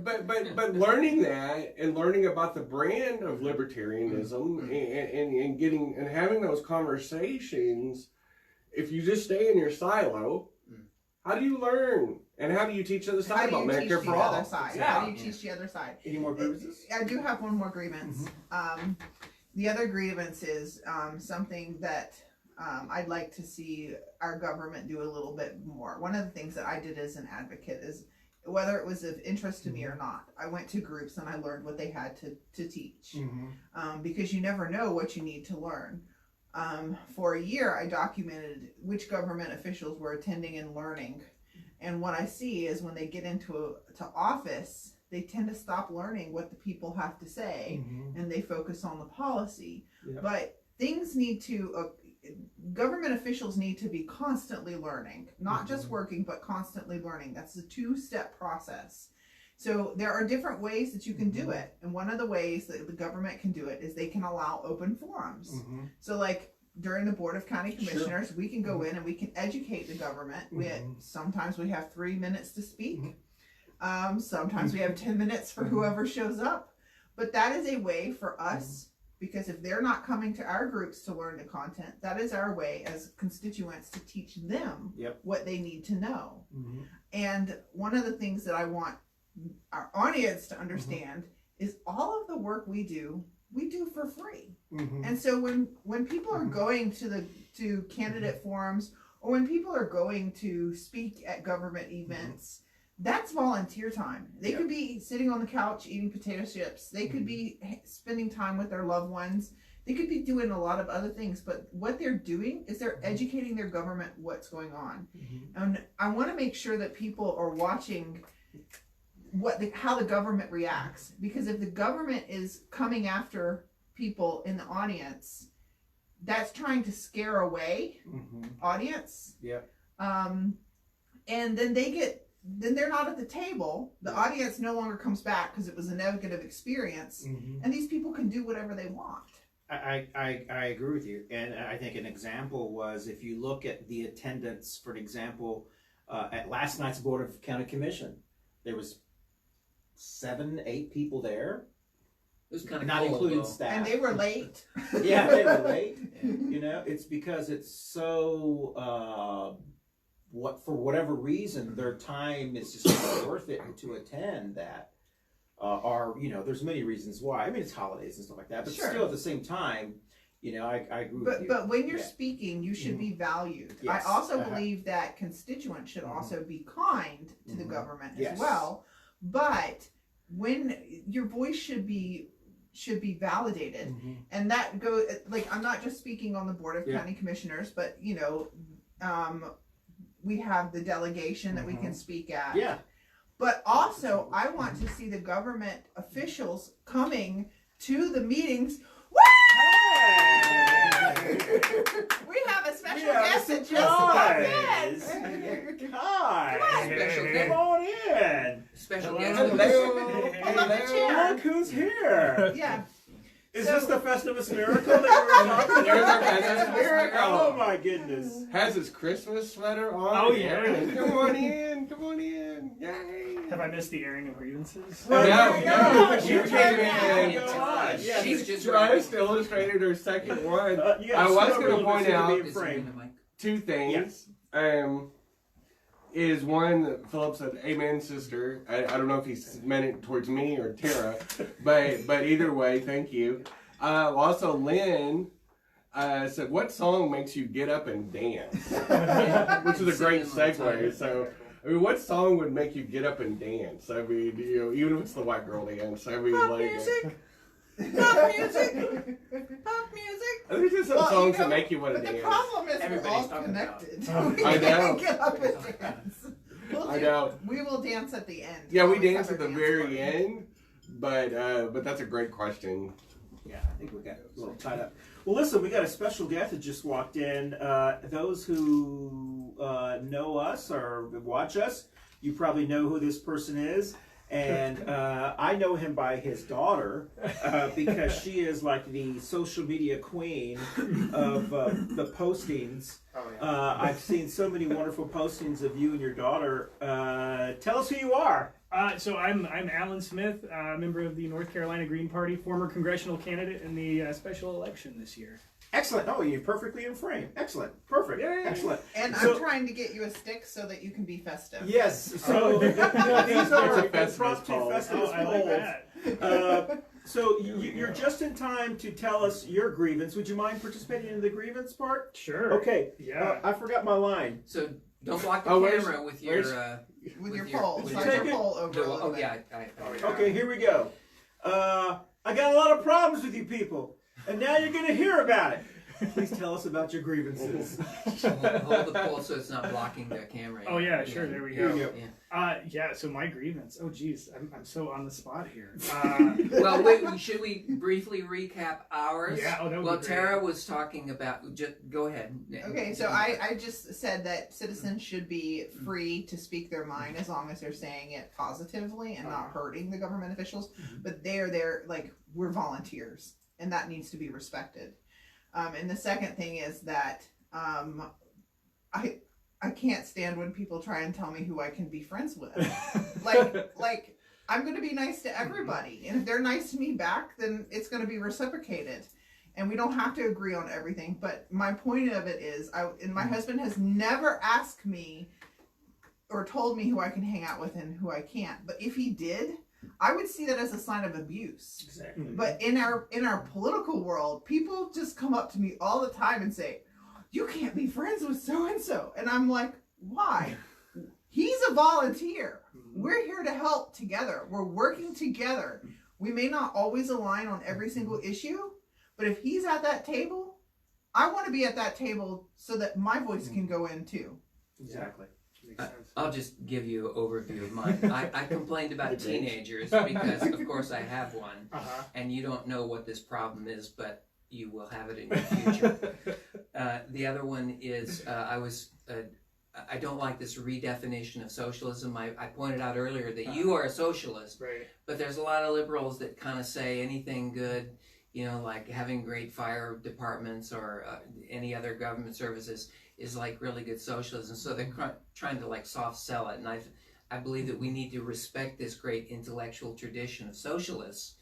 but learning that and learning about the brand of libertarianism and getting and having those conversations. If you just stay in your silo, how do you learn? And how do you teach the other side about Medicare for all? How do you teach the other side? Any more grievances? I do have one more grievance. The other grievance is something that I'd like to see our government do a little bit more. One of the things that I did as an advocate is, whether it was of interest to me or not, I went to groups and I learned what they had to teach. Because you never know what you need to learn. For a year, I documented which government officials were attending and learning. And what I see is when they get into office, they tend to stop learning what the people have to say, and they focus on the policy. But things need to, government officials need to be constantly learning, not just working, but constantly learning. That's a 2-step process. So there are different ways that you can do it. And one of the ways that the government can do it is they can allow open forums. So like during the Board of County Commissioners, we can go in and we can educate the government. Sometimes we have 3 minutes to speak. Sometimes we have 10 minutes for whoever shows up. But that is a way for us, because if they're not coming to our groups to learn the content, that is our way as constituents to teach them what they need to know. And one of the things that I want our audience to understand is all of the work we do for free. And so when people are going to candidate forums, or when people are going to speak at government events, that's volunteer time. They could be sitting on the couch eating potato chips. They could be spending time with their loved ones. They could be doing a lot of other things, but what they're doing is they're educating their government what's going on. And I want to make sure that people are watching how the government reacts, because if the government is coming after people in the audience, that's trying to scare away audience. And then they're not at the table. The audience no longer comes back because it was a negative experience, and these people can do whatever they want. I agree with you, and I think an example was, if you look at the attendance, for example, at last night's Board of County Commission, there was 7-8 people there. It was kind of not cool, including though. staff. And they were late. Yeah, they were late. You know, it's because it's so for whatever reason their time is just not worth it to attend that, are, you know, there's many reasons why. I mean, it's holidays and stuff like that, but Sure. still at the same time, you know, I agree with you. But when you're Yeah. speaking, you should be valued. Yes. I also Uh-huh. believe that constituents should also be kind to the Mhm. government Yes. as well. But when your voice should be validated, and that goes, like, I'm not just speaking on the board of Yeah. county commissioners, but you know, we have the delegation that we can speak at. Yeah. But also, I want to see the government officials coming to the meetings. We have a special guest that just walked in. Hi. Special Come guest. on in. Special Hello. guest. Pull up a chair. Look who's here. Yeah. Is So- this the Festivus Miracle that you were talking There's our about? Festivus Miracle. Oh my goodness. Has his Christmas sweater on. Oh, yeah. Come on in. Come on in. Yay. Have I missed the airing of grievances? Well, No, no, you you came came in. in. Yeah, She's just Just illustrated her second one. yeah, I was slow gonna real point bit so out- to be in Is it in frame. the mic? Two things. Is one that Philip said, "Amen, sister." I don't know if he meant it towards me or Tara, but either way, thank you. Also, Lynn said, "What song makes you get up and dance?" Which is a great segue. So, I mean, what song would make you get up and dance? I mean, you know, even if it's the white girl dance. I mean, Pop like, music. Pop music. Pop music. I think there's some Well, you songs know, that make you want to But the dance. problem is we're Everybody's all talking connected. about We I know. can't get up and dance. I know. We will dance at the end. Yeah, we Always dance have at our the dance very party. end, but that's a great question. Yeah, I think we got a little tied up. Well, listen, we got a special guest that just walked in. Those who know us or watch us, you probably know who this person is. And I know him by his daughter because she is like the social media queen of the postings. Oh, yeah. I've seen so many wonderful postings of you and your daughter. Tell us who you are. So I'm Alan Smith, member of the North Carolina Green Party, former congressional candidate in the special election this year. Excellent. Oh, you're perfectly in frame. Excellent. Perfect. Yay. Excellent. And So- I'm trying to get you a stick so that you can be festive. Yes. So these are It's a Festivus impromptu poll. Festivus Oh, I like polls. that. So you're just in time to tell us your grievance. Would you mind participating in the grievance part? Sure. Okay. Yeah. I forgot my line. So don't block the Oh, where's- camera with your. where's- With your your- pole. with Slide your- your pole over a Oh little bit. yeah. Okay, here we go. I got a lot of problems with you people, and now you're going to hear about it. Please tell us about your grievances. Hold the pole so it's not blocking the camera. Oh, yeah, sure, there we Here go. we go. Yeah. So my grievance. Oh, geez, I'm so on the spot here. Well, wait, should we briefly recap ours? Yeah, oh, that would well, be great. Tara was talking about. Just go ahead. Okay, so I just said that citizens should be free to speak their mind as long as they're saying it positively and not hurting the government officials. But they're like, we're volunteers, and that needs to be respected. And the second thing is that I can't stand when people try and tell me who I can be friends with. like I'm going to be nice to everybody, and if they're nice to me back, then it's going to be reciprocated. And we don't have to agree on everything. But my point of it is, my husband has never asked me or told me who I can hang out with and who I can't. But if he did, I would see that as a sign of abuse. Exactly. But in our political world, people just come up to me all the time and say, "You can't be friends with so and so," and I'm like, "Why? He's a volunteer. We're here to help together. We're working together. We may not always align on every single issue, but if he's at that table, I want to be at that table so that my voice can go in too." Exactly. Makes sense. I'll just give you an overview of mine. I complained about teenagers because, of course, I have one, and you don't know what this problem is, but you will have it in your future. The other one is I don't like this redefinition of socialism. I pointed out earlier that you are a socialist, Right. but there's a lot of liberals that kind of say anything good, you know, like having great fire departments or any other government services is like really good socialism. So they're trying to like soft sell it. And I believe that we need to respect this great intellectual tradition of socialists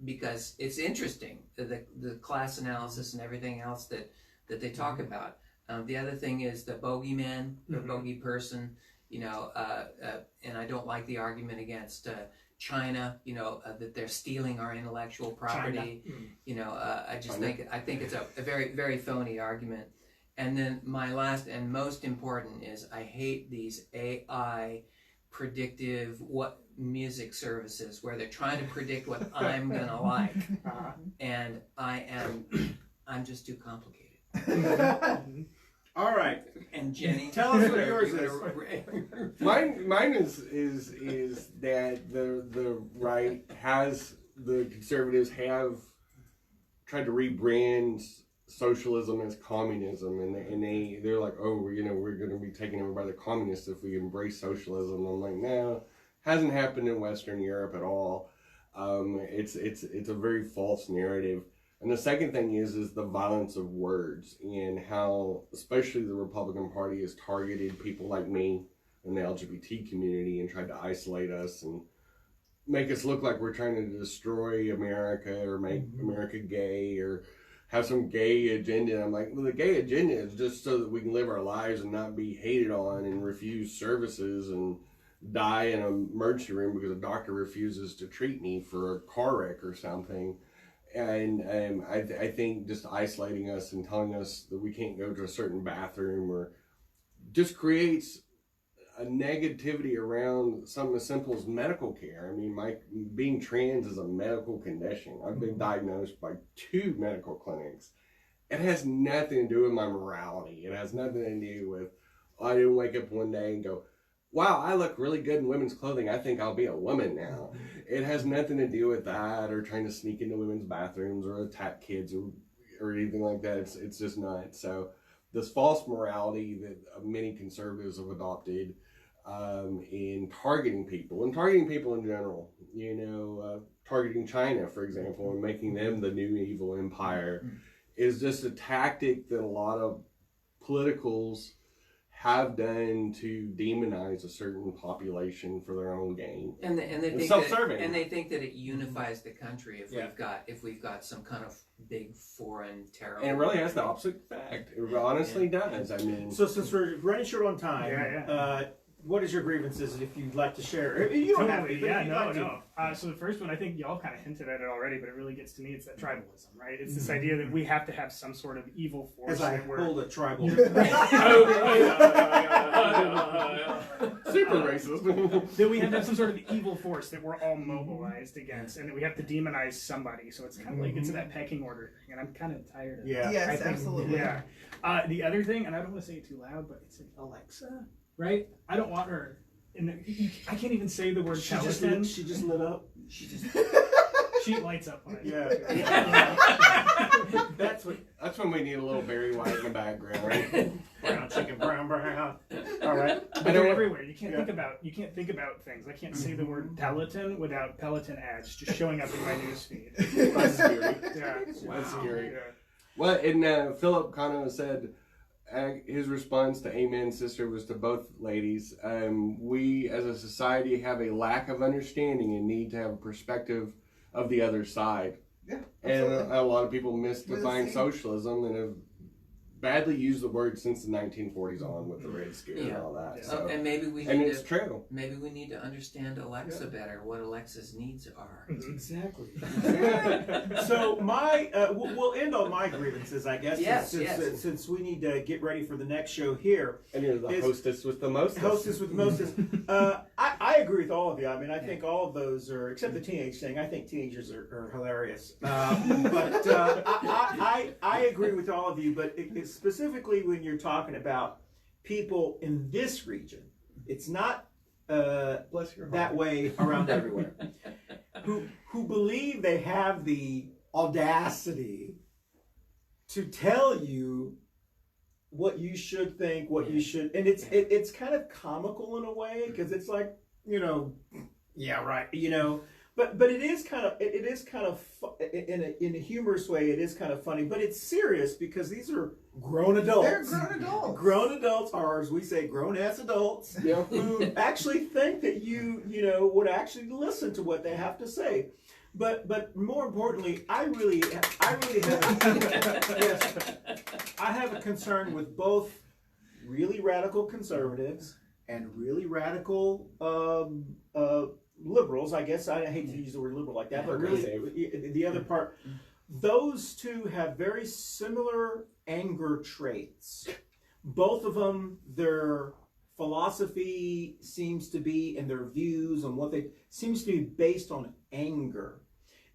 because it's interesting, the class analysis and everything else that they talk about. The other thing is the bogeyman, the bogey person, and I don't like the argument against China, that they're stealing our intellectual property. I think it's a very, very phony argument. And then my last and most important is I hate these AI predictive music services where they're trying to predict what I'm gonna like, and I'm just too complicated. All right. And Jenny, tell us what yours is. Mine is that the right the conservatives have tried to rebrand socialism as communism, and they're like, oh, we're going to be taken over by the communists if we embrace socialism. I'm like, no, hasn't happened in Western Europe at all. It's a very false narrative. And the second thing is the violence of words, and how especially the Republican Party has targeted people like me and the LGBT community and tried to isolate us and make us look like we're trying to destroy America or make America gay or have some gay agenda. I'm like, well, the gay agenda is just so that we can live our lives and not be hated on and refuse services and die in a emergency room because a doctor refuses to treat me for a car wreck or something. And I think just isolating us and telling us that we can't go to a certain bathroom or just creates a negativity around something as simple as medical care. I mean, being trans is a medical condition. I've been diagnosed by 2 medical clinics. It has nothing to do with my morality. It has nothing to do with, I didn't wake up one day and go, wow, I look really good in women's clothing. I think I'll be a woman now. It has nothing to do with that or trying to sneak into women's bathrooms or attack kids or anything like that. It's just not. So this false morality that many conservatives have adopted in targeting people in general, targeting China, for example, and making them the new evil empire is just a tactic that a lot of politicals have done to demonize a certain population for their own gain. And they think self-serving. And they think that it unifies the country if we've got some kind of big foreign terror. And it really has the opposite effect. It honestly does. I mean, so since we're running short on time, what is your grievances if you'd like to share? You don't have to. No. So the first one, I think y'all kind of hinted at it already, but it really gets to me. It's that tribalism, right? It's this idea that we have to have some sort of evil force. As I hold a tribal. super racist. That we have to have some sort of evil force that we're all mobilized against, and that we have to demonize somebody. So it's kind of like it's that pecking order thing, and I'm kind of tired of that. Yes, absolutely. Yeah. The other thing, and I don't want to say it too loud, but it's like Alexa. Right? I don't want her. I can't even say the word Peloton. She just lit up. She lights up when I That's when we need a little Barry White in the background, right? Brown chicken, brown. All right. But they're everywhere. You can't think about things. I can't say the word Peloton without Peloton ads just showing up in my newsfeed. That's scary. Yeah. That's scary. Yeah. Well, and Philip Cano said his response to Amen Sister was to both ladies. We as a society have a lack of understanding and need to have a perspective of the other side. Yeah, and a lot of people mystifying socialism and have badly used the word since the 1940s on with the Red Scare and all that. Yeah. So, and maybe we and need it's true. Maybe we need to understand Alexa better, what Alexa's needs are. Exactly. So we'll end on my grievances, I guess. Yes, since we need to get ready for the next show here. And you're the hostess with the mostest. Hostess with the mostest. I agree with all of you. I mean, I think all of those are, except the teenage thing. I think teenagers are hilarious. But I agree with all of you. But it's specifically when you're talking about people in this region, it's not that way around everywhere. Who believe they have the audacity to tell you what you should think, what you should, and it's kind of comical in a way because it's like, yeah, right, But it is kind of in a humorous way. It is kind of funny, but it's serious because these are grown adults. They're grown adults. Grown adults are, as we say, grown ass adults who actually think that you would actually listen to what they have to say. But more importantly, I really have yes, I have a concern with both really radical conservatives and really radical liberals. I guess I hate to use the word liberal like that, but really the other part. Those two have very similar anger traits. Both of them, their philosophy seems to be, and their views on what they seems to be based on anger.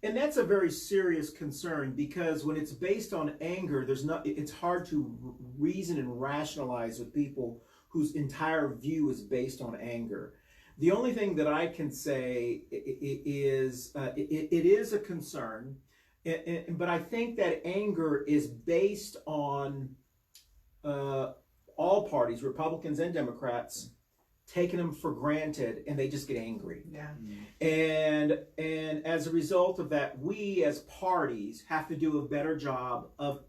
And that's a very serious concern, because when it's based on anger, it's hard to reason and rationalize with people whose entire view is based on anger. The only thing that I can say is it is a concern, but I think that anger is based on all parties, Republicans and Democrats, taking them for granted, and they just get angry. Yeah. And as a result of that, we as parties have to do a better job of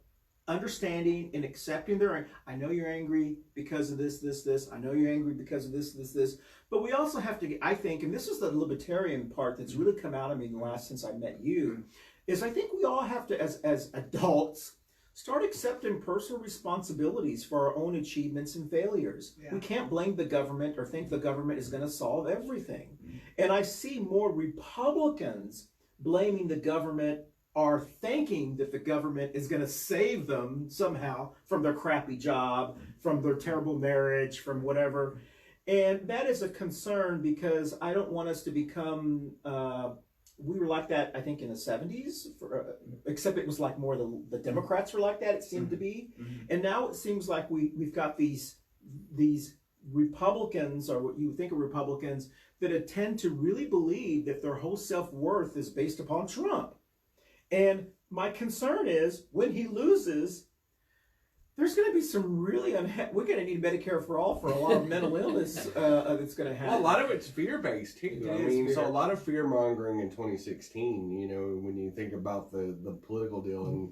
understanding and accepting their. I know you're angry because of this. I know you're angry because of this. But we also have to, I think, and this is the libertarian part that's really come out of me in the last since I met you, is I think we all have to, as adults, start accepting personal responsibilities for our own achievements and failures. Yeah. We can't blame the government or think the government is going to solve everything. And I see more Republicans blaming the government or thinking that the government is going to save them somehow from their crappy job, from their terrible marriage, from whatever. And that is a concern, because I don't want us to become... we were like that, I think, in the 70s, except it was like more the Democrats were like that, it seemed to be. And now it seems like we've got these Republicans, or what you would think of Republicans, that tend to really believe that their whole self-worth is based upon Trump. And my concern is, when he loses, there's going to be some really we're going to need Medicare for all for a lot of mental illness that's going to happen. Well, a lot of it's fear-based, too. So a lot of fear-mongering in 2016, when you think about the political deal.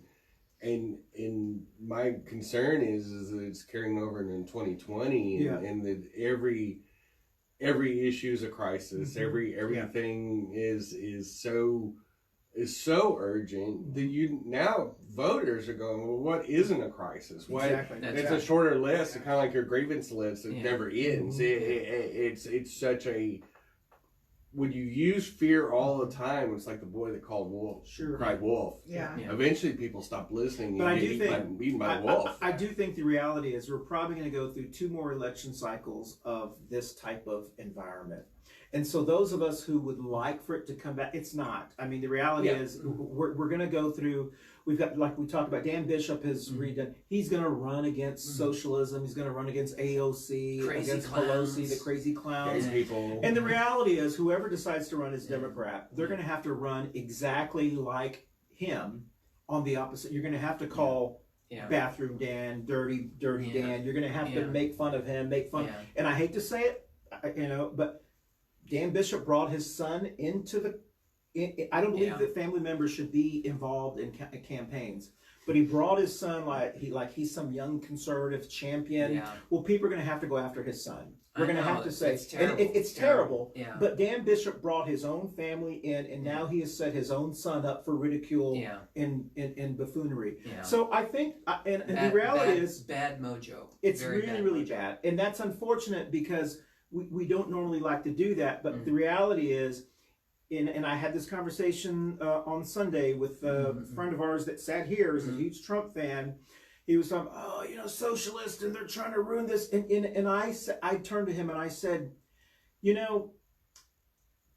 And my concern is that it's carrying over in 2020, and that every issue is a crisis. Everything is so urgent that now voters are going, well, what isn't a crisis? Exactly. It's a shorter list, kind of like your grievance list that never ends. It's such a, when you use fear all the time, it's like the boy that called wolf, cried wolf. Yeah. Eventually people stop listening But and I get do eaten by the wolf. I do think the reality is we're probably going to go through 2 more election cycles of this type of environment. And so those of us who would like for it to come back, it's not. I mean, the reality is we're going to go through, we've got, like we talked about, Dan Bishop has redone, he's going to run against socialism, he's going to run against AOC, against Pelosi, the crazy clowns. People. And the reality is, whoever decides to run as Democrat, they're going to have to run exactly like him on the opposite. You're going to have to call Bathroom Dan, Dirty Dan. You're going to have to make fun of him, and I hate to say it, but Dan Bishop brought his son into I don't believe that family members should be involved in campaigns, but he brought his son like he's some young conservative champion. Yeah. Well, people are going to have to go after his son. We're going to have to say, it's terrible. Yeah. But Dan Bishop brought his own family in, and now he has set his own son up for ridicule and buffoonery. Yeah. So I think, and the reality is, bad mojo. It's really bad, and that's unfortunate, because we don't normally like to do that, but the reality is, and I had this conversation on Sunday with a friend of ours that sat here, is a huge Trump fan. He was talking, socialists, and they're trying to ruin this. And I turned to him and I said,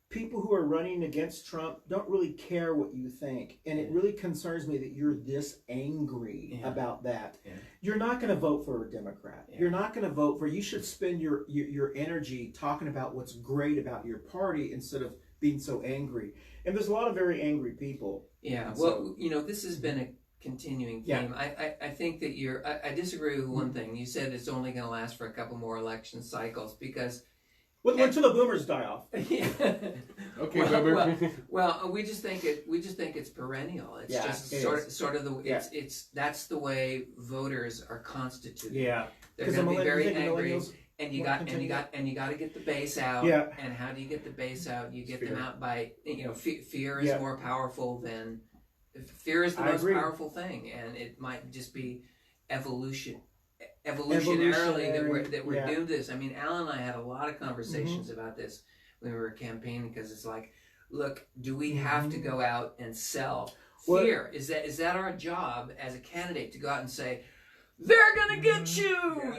people who are running against Trump don't really care what you think. And it really concerns me that you're this angry about that. Yeah. You're not going to vote for a Democrat. Yeah. You're not going to vote for, you should spend your energy talking about what's great about your party instead of being so angry. And there's a lot of very angry people. Yeah, well, this has been a continuing theme. I think that I disagree with one thing. You said it's only going to last for a couple more election cycles, because until the boomers die off. Okay, well, we just think it's perennial. It's just sort of it's that's the way voters are constituted. Yeah, they're going to be very angry. And you Well, got to get the bass out. Yeah. And how do you get the bass out? You get Fear. them out by fear is Yeah. more powerful than fear is the I most agree. powerful thing, and it might just be evolutionarily that we're yeah. doing this. I mean, Alan and I had a lot of conversations Mm-hmm. about this when we were campaigning, because it's like, look, do we have to go out and sell Well- fear? Is that our job as a candidate to go out and say, they're gonna get you,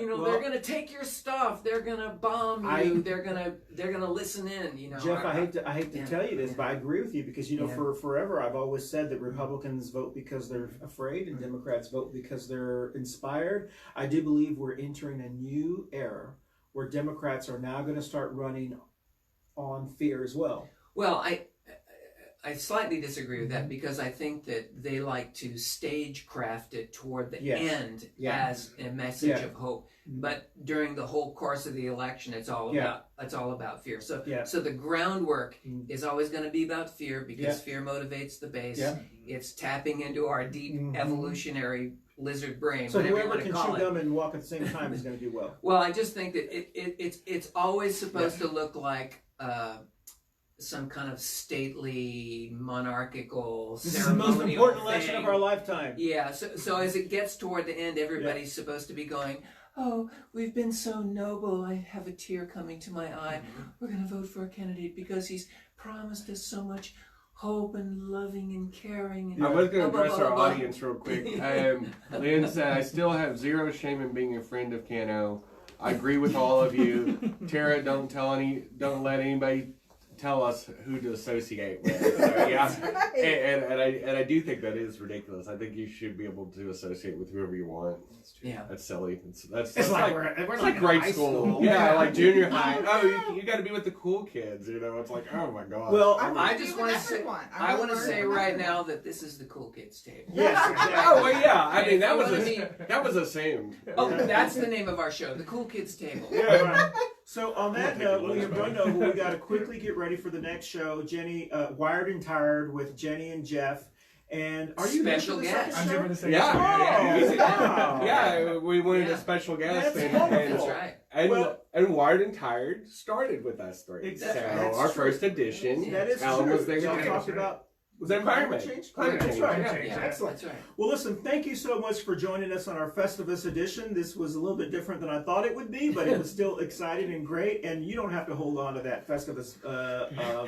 Well- they're gonna take your stuff, they're gonna bomb you, they're gonna listen in, Jeff, I hate to yeah. tell you this, but I agree with you because Yeah. for forever I've always said that Republicans vote because they're afraid and Democrats vote because they're inspired. I do believe we're entering a new era where Democrats are now going to start running on fear as well. Well, I slightly disagree with that, because I think that they like to stagecraft it toward the Yes. end Yeah. as a message Yeah. of hope. But during the whole course of the election, it's all about fear. So Yeah. so the groundwork Mm. is always going to be about fear, because fear motivates the base. Yeah. It's tapping into our deep evolutionary lizard brain. So whatever you whoever want to can call chew it. gum and walk at the same time is going to do well. Well, I just think that it's always supposed to look like some kind of stately, monarchical, This is the most ceremonial important election thing. of our lifetime. Yeah, so as it gets toward the end, everybody's supposed to be going, oh, we've been so noble, I have a tear coming to my eye. We're going to vote for a candidate because he's promised us so much hope and loving and caring. And I was going to blah, blah, address blah, our blah. audience real quick. Lynn said, I still have zero shame in being a friend of Cano. I agree with all of you. Tera, don't let anybody tell us who to associate with. So, yeah, and I do think that is ridiculous. I think you should be able to associate with whoever you want. Yeah. That's silly. That's It's like like we're it's like like grade high school. Yeah, like junior high. Oh, you got to be with the cool kids. It's like, oh my god. Well, I just want to say, everyone. I will want to learn say from right everyone. now that this is the cool kids table. yes, exactly. oh well, yeah. I mean, that If you was wanna that was assumed. Oh, that's the name of our show, the Cool Kids Table. Yeah, right. So on that I'm gonna note, take a we lunch have done we got to quickly get ready for the next show. Jenny, Wired and Tired with Jenny and Jeff. And are you Special there for the guest. second I'm show? here for the second Yeah. show. Wow. Yeah, we wanted Yeah. a special guest, That's and, wonderful. That's right. and, Well- and Wired and Tired started with us three. Exactly. So That's our true. first edition, That is Alan true. was there. Y'all too. talked about The environment. Climate change. That's right. Climate change. Excellent. That's right. Well, listen, thank you so much for joining us on our Festivus edition. This was a little bit different than I thought it would be, but it was still exciting and great. And you don't have to hold on to that Festivus.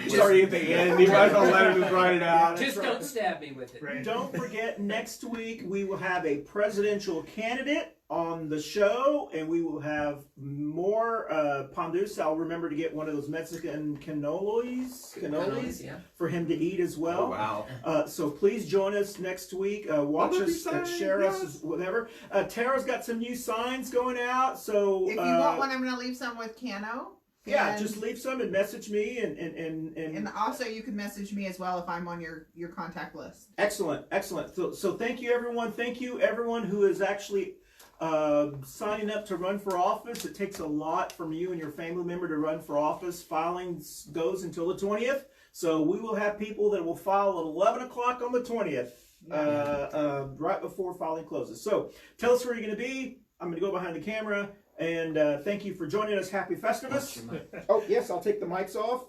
It's already at the end. You might as well let him just write it out. Just right. don't stab me with it. Right. Don't forget, next week we will have a presidential candidate on the show, and we will have more pan dulce. I'll remember to get one of those Mexican cannolis Yeah. for him to eat as well. Oh, wow. So please join us next week. Watch What us, did he say? share us, Yes. whatever. Tara's got some new signs going out. So If you want one, I'm going to leave some with Cano. yeah, And- just leave some and message me and And also, you can message me as well if I'm on your contact list. excellent. So thank you, everyone. Thank you, everyone who is actually signing up to run for office. It takes a lot from you and your family member to run for office. Filing goes until the 20th. So we will have people that will file at 11 o'clock on the 20th, right before filing closes. So tell us where you're going to be. I'm going to go behind the camera. And thank you for joining us. Happy Festivus. Oh, yes, I'll take the mics off.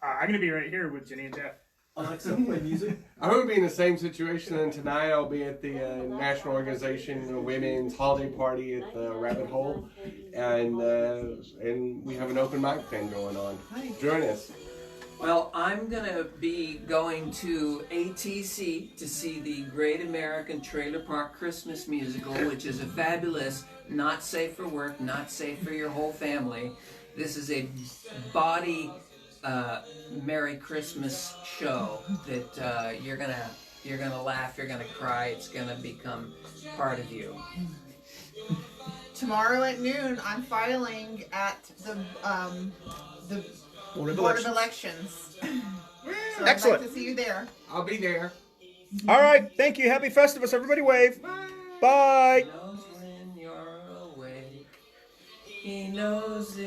I'm going to be right here with Jenny and Jeff. Alexa, play music. I'm going to be in the same situation, and tonight I'll be at the National Organization of Women's holiday party at the Rabbit Hole, and we have an open mic thing going on. Join us. Well, I'm going to be going to ATC to see the Great American Trailer Park Christmas Musical, which is a fabulous, not safe for work, not safe for your whole family. This is a body Merry Christmas show that you're gonna laugh, you're gonna cry, it's gonna become part of you. Tomorrow at noon, I'm filing at the Board of Elections. So Excellent. I'd like to see you there. I'll be there. All right. Thank you. Happy Festivus. Everybody wave. Bye. He knows when you're awake. He knows it.